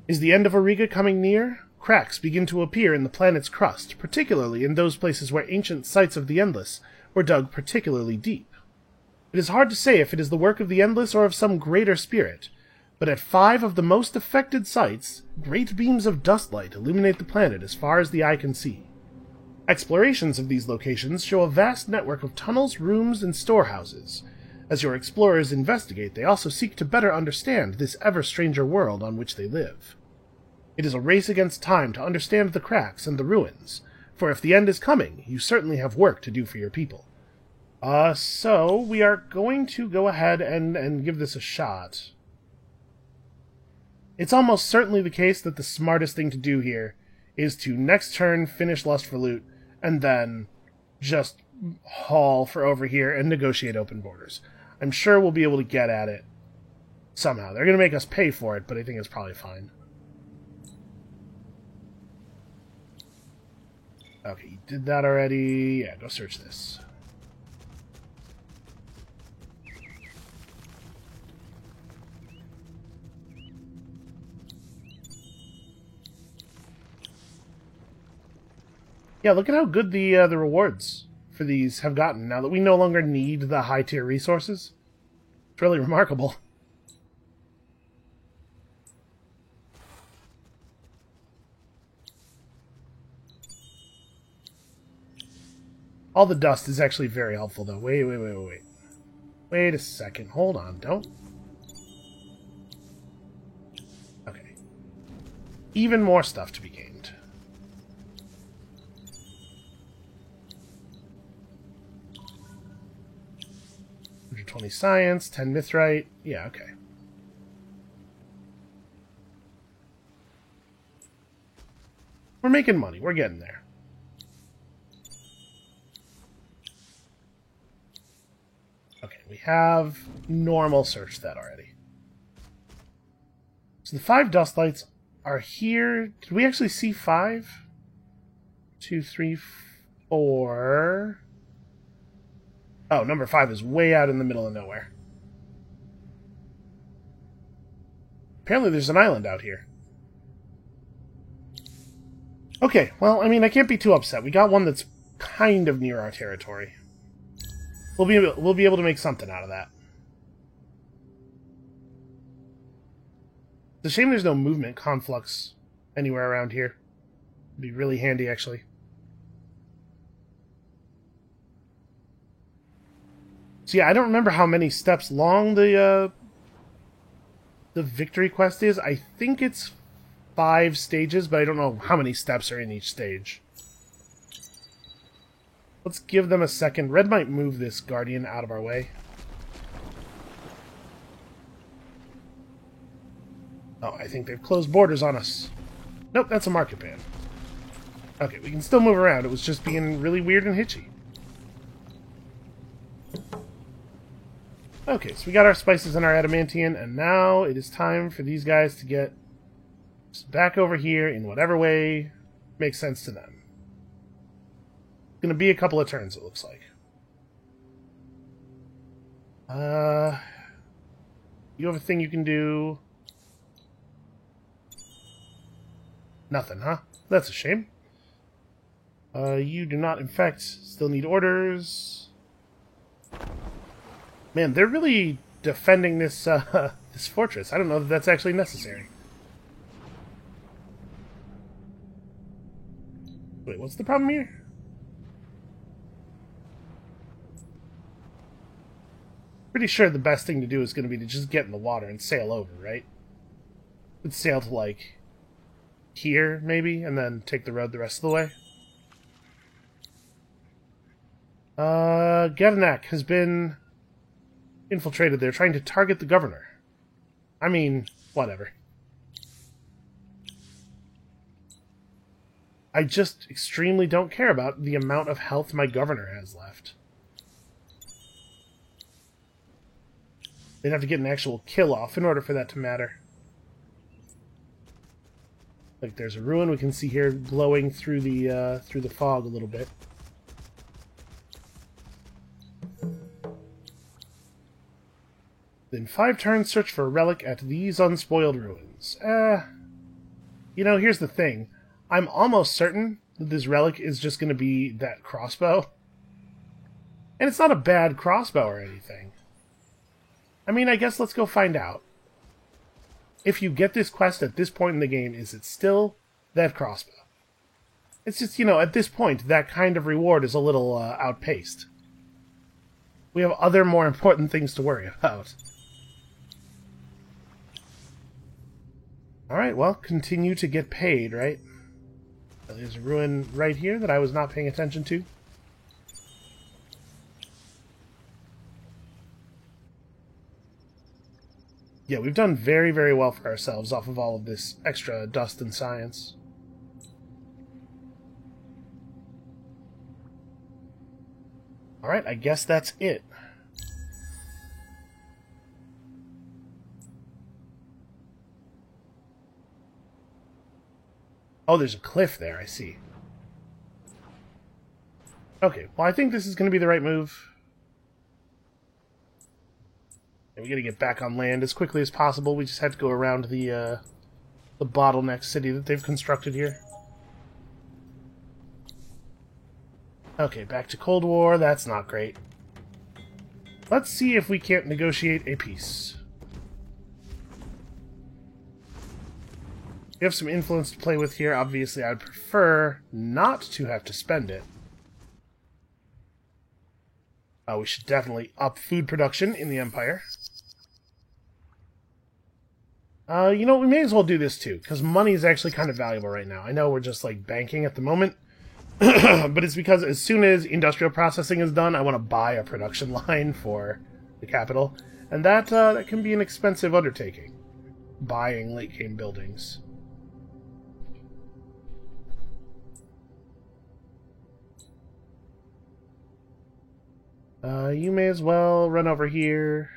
Is the end of Auriga coming near? Cracks begin to appear in the planet's crust, particularly in those places where ancient sites of the Endless were dug particularly deep. It is hard to say if it is the work of the Endless or of some greater spirit, but at 5 of the most affected sites, great beams of dust light illuminate the planet as far as the eye can see. Explorations of these locations show a vast network of tunnels, rooms, and storehouses. As your explorers investigate, they also seek to better understand this ever-stranger world on which they live. It is a race against time to understand the cracks and the ruins, for if the end is coming, you certainly have work to do for your people. So we are going to go ahead and give this a shot. It's almost certainly the case that the smartest thing to do here is to next turn finish Lust for Loot, and then just haul for over here and negotiate open borders. I'm sure we'll be able to get at it somehow. They're going to make us pay for it, but I think it's probably fine. Okay, you did that already. Yeah, go search this. Yeah, look at how good the rewards for these have gotten now that we no longer need the high-tier resources. It's really remarkable. All the dust is actually very helpful, though. Wait. Wait a second. Hold on. Don't... Okay. Even more stuff to be gained. 120 science, 10 mithrite. Yeah, okay. We're making money. We're getting there. Okay, we have normal searched that already. So the 5 dust lights are here. Did we actually see 5? 2, 3, 4... Oh, number 5 is way out in the middle of nowhere. Apparently there's an island out here. Okay, well, I mean, I can't be too upset. We got one that's kind of near our territory. We'll be able to make something out of that. It's a shame there's no movement conflux anywhere around here. It'd be really handy, actually. So yeah, I don't remember how many steps long the victory quest is. I think it's 5 stages, but I don't know how many steps are in each stage. Let's give them a second. Red might move this guardian out of our way. Oh, I think they've closed borders on us. Nope, that's a market ban. Okay, we can still move around. It was just being really weird and hitchy. Okay, so we got our spices and our adamantium, and now it is time for these guys to get back over here in whatever way makes sense to them. It's going to be a couple of turns, it looks like. You have a thing you can do. Nothing, huh? That's a shame. You do not, in fact, still need orders. Man, they're really defending this this fortress. I don't know if that's actually necessary. Wait, what's the problem here? pretty sure the best thing to do is going to be to just get in the water and sail over, right? Let's sail to, like, here, maybe, and then take the road the rest of the way. Gevnak has been infiltrated. They're trying to target the governor. I mean, whatever. I just extremely don't care about the amount of health my governor has left. They'd have to get an actual kill off in order for that to matter. Like, there's a ruin we can see here glowing through the fog a little bit. Then 5 turns search for a relic at these unspoiled ruins. You know, here's the thing. I'm almost certain that this relic is just going to be that crossbow. And it's not a bad crossbow or anything. I mean, I guess let's go find out. If you get this quest at this point in the game, is it still that crossbow? It's just, you know, at this point, that kind of reward is a little outpaced. We have other more important things to worry about. Alright, well, continue to get paid, right? There's a ruin right here that I was not paying attention to. Yeah, we've done very, very well for ourselves off of all of this extra dust and science. Alright, I guess that's it. Oh, there's a cliff there, I see. Okay, well, I think this is going to be the right move. And we got to get back on land as quickly as possible. We just had to go around the bottleneck city that they've constructed here. Okay, back to Cold War. That's not great. Let's see if we can't negotiate a peace. We have some influence to play with here. Obviously, I'd prefer not to have to spend it. We should definitely up food production in the Empire. You know, we may as well do this too, because money is actually kind of valuable right now. I know we're just, like, banking at the moment, but it's because as soon as industrial processing is done, I want to buy a production line for the capital, and that can be an expensive undertaking, buying late-game buildings. You may as well run over here.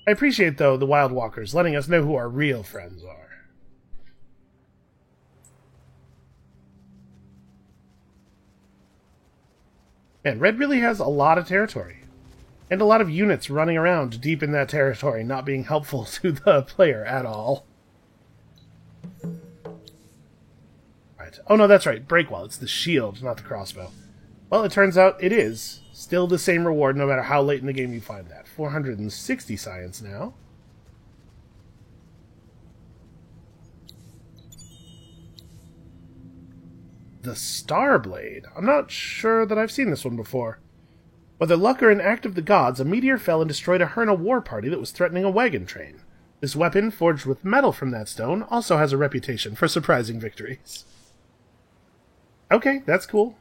I appreciate, though, the Wild Walkers letting us know who our real friends are. Man, Red really has a lot of territory. And a lot of units running around deep in that territory, not being helpful to the player at all. Right. Oh, no, that's right. Breakwall. It's the shield, not the crossbow. Well, it turns out it is. Still the same reward, no matter how late in the game you find that. 460 science now. The Starblade. I'm not sure that I've seen this one before. Whether luck or an act of the gods, a meteor fell and destroyed a Herna war party that was threatening a wagon train. This weapon, forged with metal from that stone, also has a reputation for surprising victories. Okay, that's cool.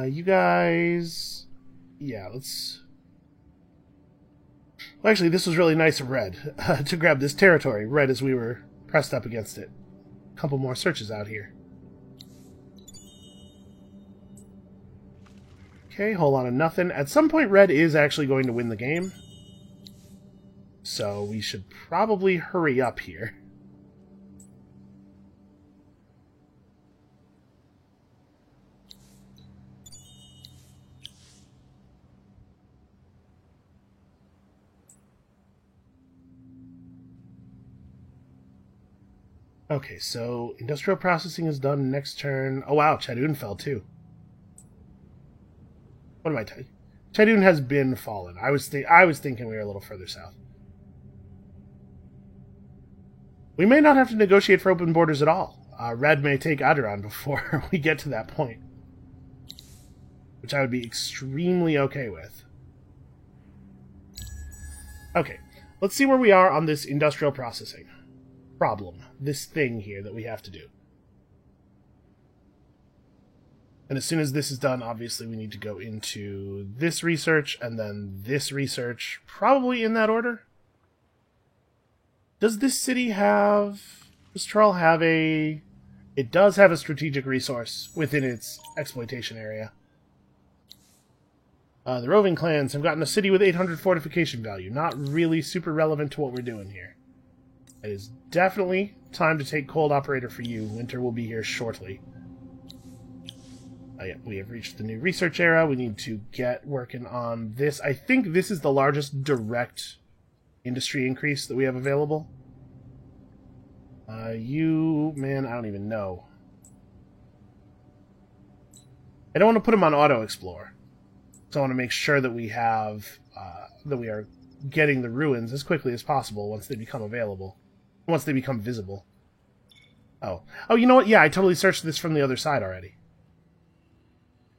You guys... Yeah, let's... Well, actually, this was really nice of Red to grab this territory right as we were pressed up against it. A couple more searches out here. Okay, whole lot of nothing. At some point, Red is actually going to win the game. So we should probably hurry up here. Okay, so industrial processing is done next turn. Oh wow, Chadun fell too. What am I telling you? Chadun has been fallen. I was thinking we were a little further south. We may not have to negotiate for open borders at all. Red may take Adoran before we get to that point. which I would be extremely okay with. Okay, let's see where we are on this industrial processing problem, this thing here that we have to do. And as soon as this is done, obviously we need to go into this research and then this research, probably in that order. Does this city have... Does Trull have a... It does have a strategic resource within its exploitation area. The roving clans have gotten a city with 800 fortification value. Not really super relevant to what we're doing here. It is definitely time to take Cold Operator for you. Winter will be here shortly. Yeah, we have reached the new research era. We need to get working on this. I think this is the largest direct industry increase that we have available. You, man, I don't even know. I don't want to put them on auto explore. So I want to make sure that we have, that we are getting the ruins as quickly as possible once they become available. Once they become visible. Oh, you know what? Yeah, I totally searched this from the other side already.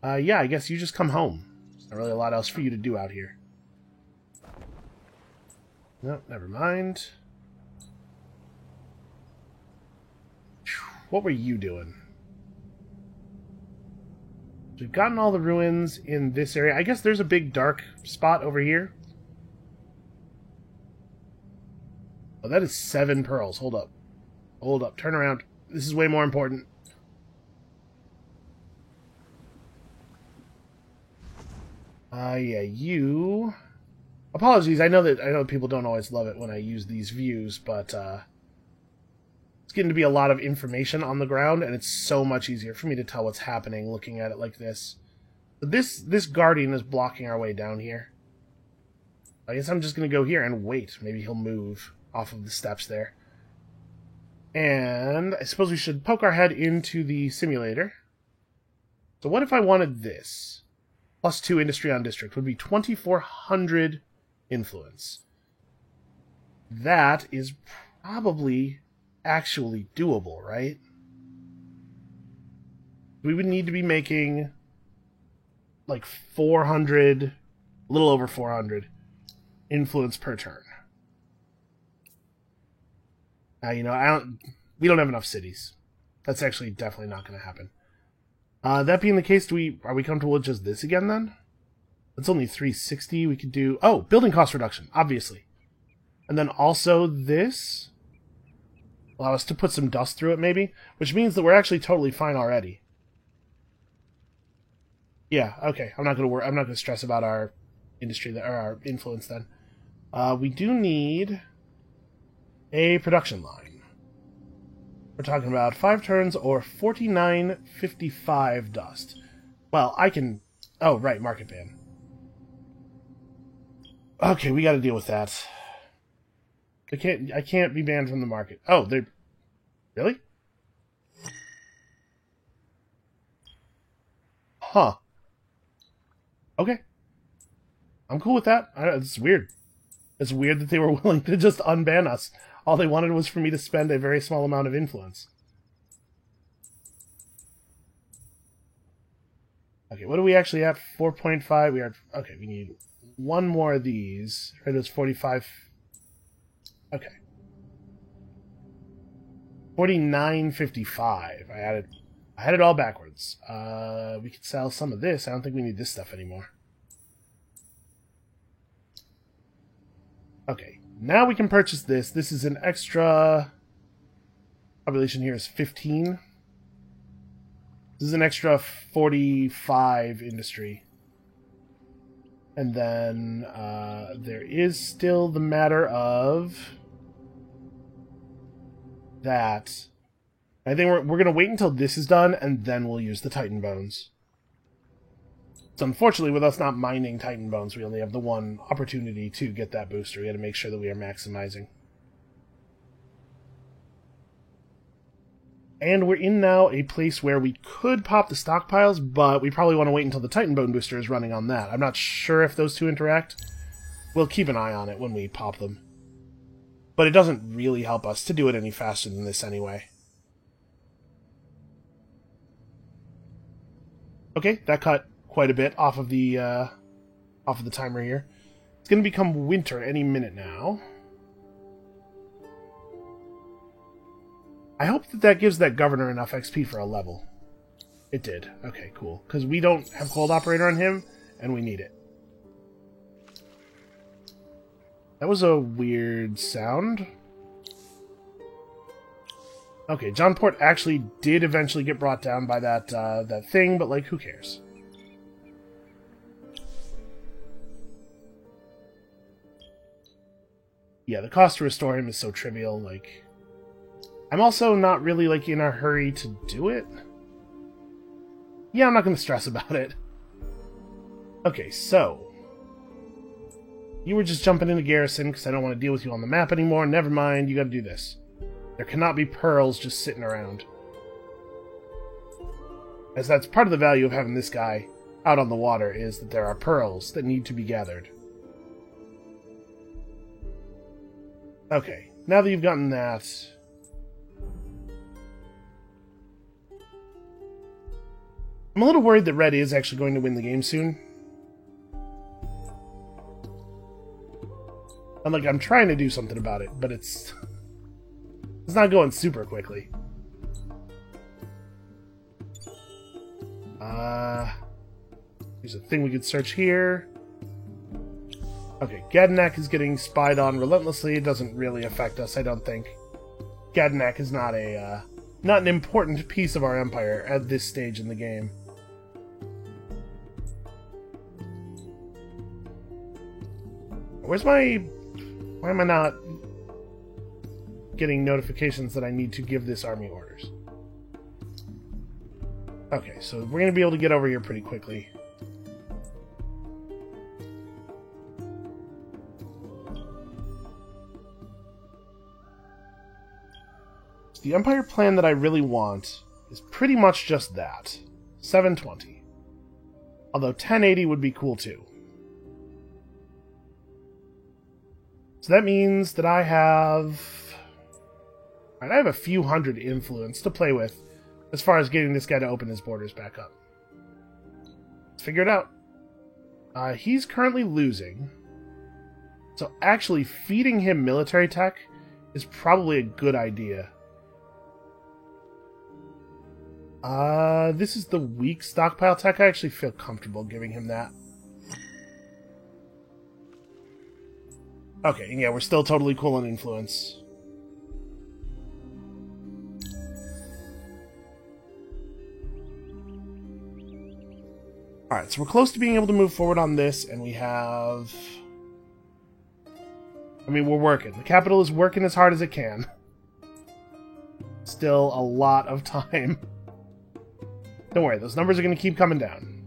Yeah, I guess you just come home. There's not really a lot else for you to do out here. No, never mind. What were you doing? We've gotten all the ruins in this area. I guess there's a big dark spot over here. Oh, that is 7 pearls. Hold up. Hold up. Turn around. This is way more important. Yeah, you... Apologies, I know people don't always love it when I use these views, but, it's getting to be a lot of information on the ground, and it's so much easier for me to tell what's happening looking at it like this. This Guardian is blocking our way down here. I guess I'm just going to go here and wait. Maybe he'll move off of the steps there. And I suppose we should poke our head into the simulator. So what if I wanted this? +2 industry on district would be 2,400 influence. That is probably actually doable, right? We would need to be making like 400, a little over 400 influence per turn. Now, you know, we don't have enough cities. That's actually definitely not going to happen. That being the case, are we comfortable with just this again then? It's only 360. We could do... Oh, building cost reduction, obviously. And then also this. Allow us to put some dust through it, maybe. Which means that we're actually totally fine already. Yeah, okay. I'm not going to stress about our industry, or our influence then. We do need a production line. We're talking about 5 turns or 49.55 dust. Well, I can... Oh, right, market ban. Okay, we gotta deal with that. I can't be banned from the market. Oh, they're... Really? Huh. Okay. I'm cool with that. It's weird. It's weird that they were willing to just unban us. All they wanted was for me to spend a very small amount of influence. Okay, what do we actually have? 4.5. We are... Okay, we need one more of these. Right, it was 45... Okay. 49.55. I had it all backwards. We could sell some of this. I don't think we need this stuff anymore. Okay. Now we can purchase this. This is an extra... Population here is 15. This is an extra 45 industry. And then there is still the matter of that. I think we're going to wait until this is done, and then we'll use the Titan Bones. So unfortunately, with us not mining Titan Bones, we only have the one opportunity to get that booster. We got to make sure that we are maximizing. And we're in now a place where we could pop the stockpiles, but we probably want to wait until the Titan Bone booster is running on that. I'm not sure if those two interact. We'll keep an eye on it when we pop them. But it doesn't really help us to do it any faster than this anyway. Okay, that cut quite a bit off of the timer here. It's going to become winter any minute now. I hope that gives that governor enough XP for a level. It did. Okay, cool. Because we don't have Cold Operator on him, and we need it. That was a weird sound. Okay, Johnport actually did eventually get brought down by that thing, but, like, who cares? Yeah, the cost to restore him is so trivial, like... I'm also not really, like, in a hurry to do it. Yeah, I'm not going to stress about it. Okay, so... You were just jumping into Garrison because I don't want to deal with you on the map anymore. Never mind, you got to do this. There cannot be pearls just sitting around. As that's part of the value of having this guy out on the water, is that there are pearls that need to be gathered. Okay, now that you've gotten that... I'm a little worried that Red is actually going to win the game soon. I'm trying to do something about it, but it's not going super quickly. There's a thing we could search here. Okay, Gadanak is getting spied on relentlessly. It doesn't really affect us, I don't think. Gadanak is not an important piece of our empire at this stage in the game. Why am I not getting notifications that I need to give this army orders? Okay, so we're going to be able to get over here pretty quickly. So the Empire plan that I really want is pretty much just that. 720. Although 1080 would be cool too. So that means that I have a few hundred influence to play with as far as getting this guy to open his borders back up. Let's figure it out. He's currently losing. So actually feeding him military tech is probably a good idea. This is the weak stockpile tech. I actually feel comfortable giving him that. Okay, yeah, we're still totally cool on influence. Alright, so we're close to being able to move forward on this, and we have... I mean, we're working. The capital is working as hard as it can. Still a lot of time. Don't worry, those numbers are going to keep coming down.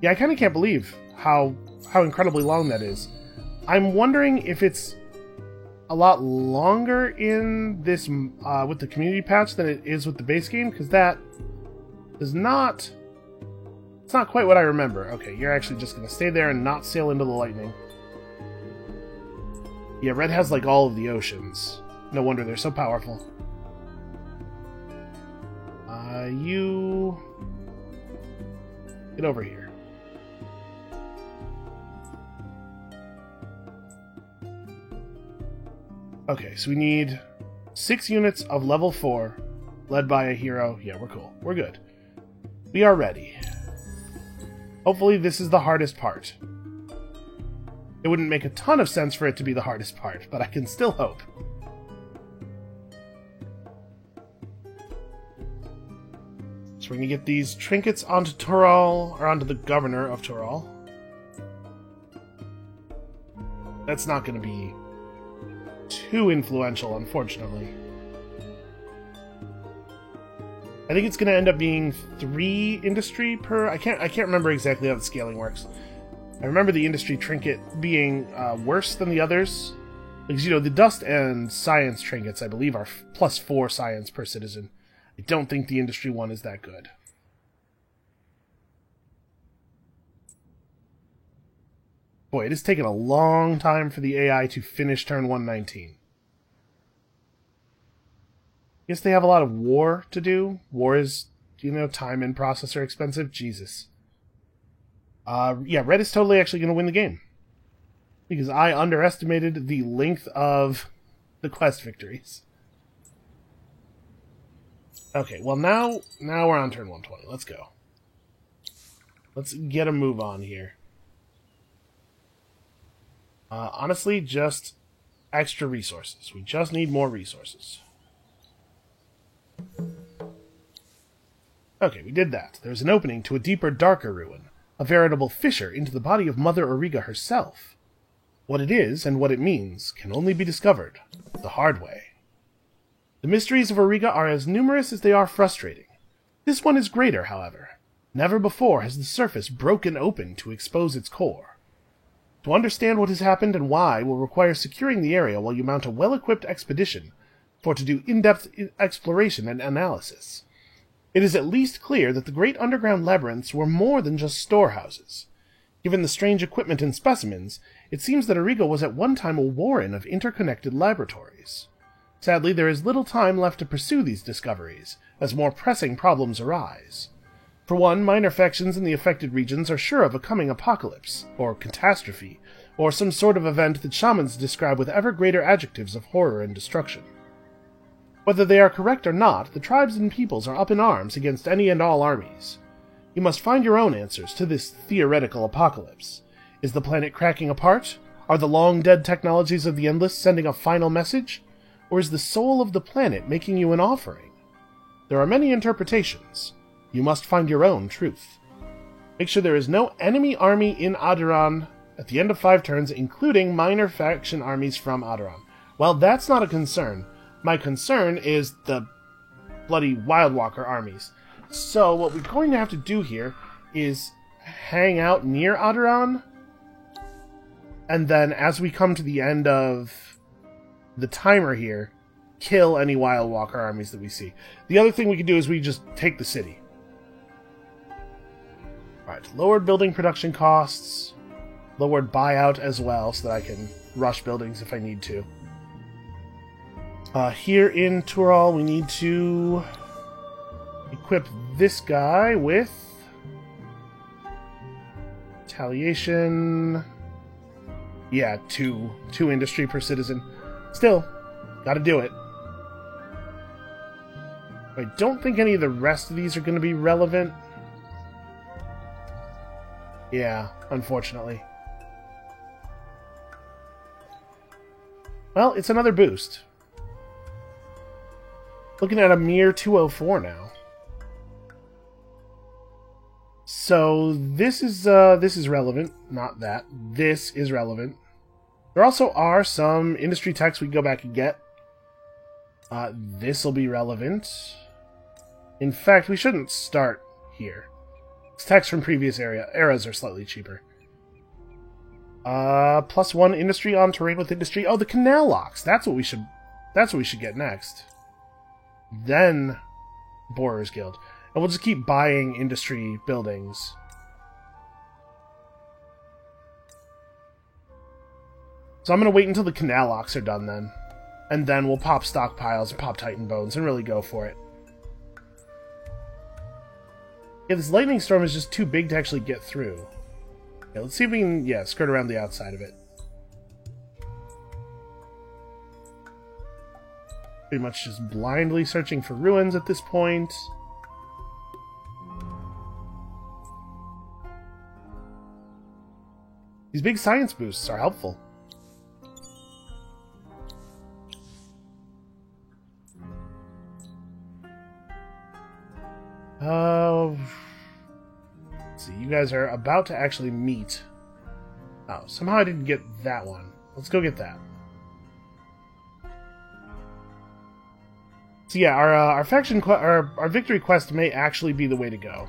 Yeah, I kind of can't believe how incredibly long that is. I'm wondering if it's a lot longer in this with the community patch than it is with the base game, because that is not... It's not quite what I remember. Okay, you're actually just going to stay there and not sail into the lightning. Yeah, Red has like all of the oceans. No wonder they're so powerful. You... Get over here. Okay, so we need 6 units of level 4, led by a hero. Yeah, we're cool. We're good. We are ready. Hopefully this is the hardest part. It wouldn't make a ton of sense for it to be the hardest part, but I can still hope. So we're going to get these trinkets onto Tural, or onto the governor of Tural. That's not going to be too influential, unfortunately. I think it's going to end up being 3 industry per... I can't remember exactly how the scaling works. I remember the industry trinket being worse than the others. Because, you know, the dust and science trinkets, I believe, are plus 4 science per citizen. I don't think the industry one is that good. Boy, it has taken a long time for the AI to finish turn 119. Guess they have a lot of war to do. War is time and processor expensive. Jesus. Yeah, red is totally actually going to win the game. Because I underestimated the length of the quest victories. Okay, well now we're on turn 120. Let's go. Let's get a move on here. Honestly, just extra resources. We just need more resources. Okay, we did that. There's an opening to a deeper, darker ruin. A veritable fissure into the body of Mother Auriga herself. What it is, and what it means, can only be discovered the hard way. The mysteries of Auriga are as numerous as they are frustrating. This one is greater, however. Never before has the surface broken open to expose its core. To understand what has happened and why will require securing the area while you mount a well-equipped expedition to do in-depth exploration and analysis. It is at least clear that the great underground labyrinths were more than just storehouses. Given the strange equipment and specimens, it seems that Auriga was at one time a warren of interconnected laboratories. Sadly, there is little time left to pursue these discoveries, as more pressing problems arise. For one, minor factions in the affected regions are sure of a coming apocalypse, or catastrophe, or some sort of event that shamans describe with ever greater adjectives of horror and destruction. Whether they are correct or not, the tribes and peoples are up in arms against any and all armies. You must find your own answers to this theoretical apocalypse. Is the planet cracking apart? Are the long-dead technologies of the Endless sending a final message? Or is the soul of the planet making you an offering? There are many interpretations. You must find your own truth. Make sure there is no enemy army in Adoran at the end of 5 turns, including minor faction armies from Adoran. Well, that's not a concern. My concern is the bloody Wildwalker armies. So what we're going to have to do here is hang out near Adoran, and then as we come to the end of the timer here, kill any Wildwalker armies that we see. The other thing we can do is we just take the city. Alright, lowered building production costs, lowered buyout as well, so that I can rush buildings if I need to. Here in Tural, we need to equip this guy with retaliation. Yeah, two industry per citizen. Still, gotta do it. I don't think any of the rest of these are going to be relevant. Yeah, unfortunately. Well, it's another boost. Looking at a mere 204 now. So this is relevant. Not that. This is relevant. There also are some industry techs we can go back and get. This will be relevant. In fact, we shouldn't start here. Techs from previous eras are slightly cheaper. +1 industry on terrain with industry. Oh, the canal locks. That's what we should get next. Then Borers Guild. And we'll just keep buying industry buildings. So I'm going to wait until the canal locks are done then. And then we'll pop stockpiles and pop Titan Bones and really go for it. Yeah, this lightning storm is just too big to actually get through. Yeah, let's see if we can, skirt around the outside of it. Pretty much just blindly searching for ruins at this point. These big science boosts are helpful. Let's see, you guys are about to actually meet. Oh, somehow I didn't get that one. Let's go get that. So yeah, our faction our victory quest may actually be the way to go.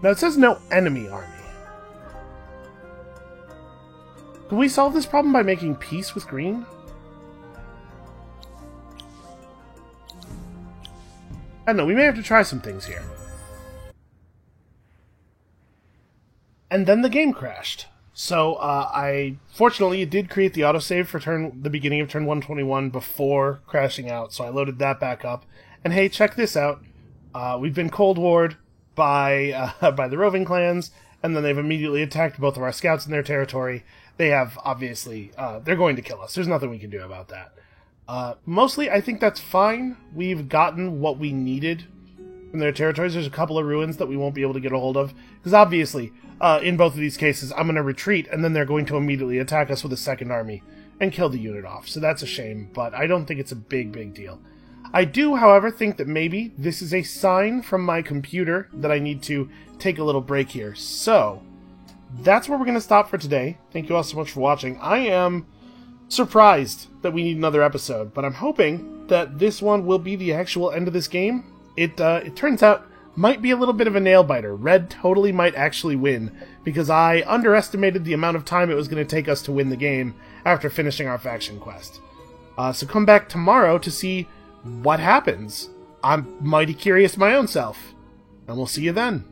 Now it says no enemy army. Can we solve this problem by making peace with green? I don't know, we may have to try some things here. And then the game crashed. So, fortunately, it did create the autosave for the beginning of turn 121 before crashing out, so I loaded that back up, and hey, check this out. We've been Cold Warred by the roving clans, and then they've immediately attacked both of our scouts in their territory. They have, obviously, they're going to kill us. There's nothing we can do about that. Mostly, I think that's fine. We've gotten what we needed from their territories. There's a couple of ruins that we won't be able to get a hold of, because obviously, in both of these cases, I'm going to retreat, and then they're going to immediately attack us with a second army and kill the unit off. So that's a shame, but I don't think it's a big deal. I do, however, think that maybe this is a sign from my computer that I need to take a little break here. So, that's where we're going to stop for today. Thank you all so much for watching. I am surprised that we need another episode, but I'm hoping that this one will be the actual end of this game. It turns out might be a little bit of a nail-biter. Red totally might actually win, because I underestimated the amount of time it was going to take us to win the game after finishing our faction quest. So come back tomorrow to see what happens. I'm mighty curious my own self. And we'll see you then.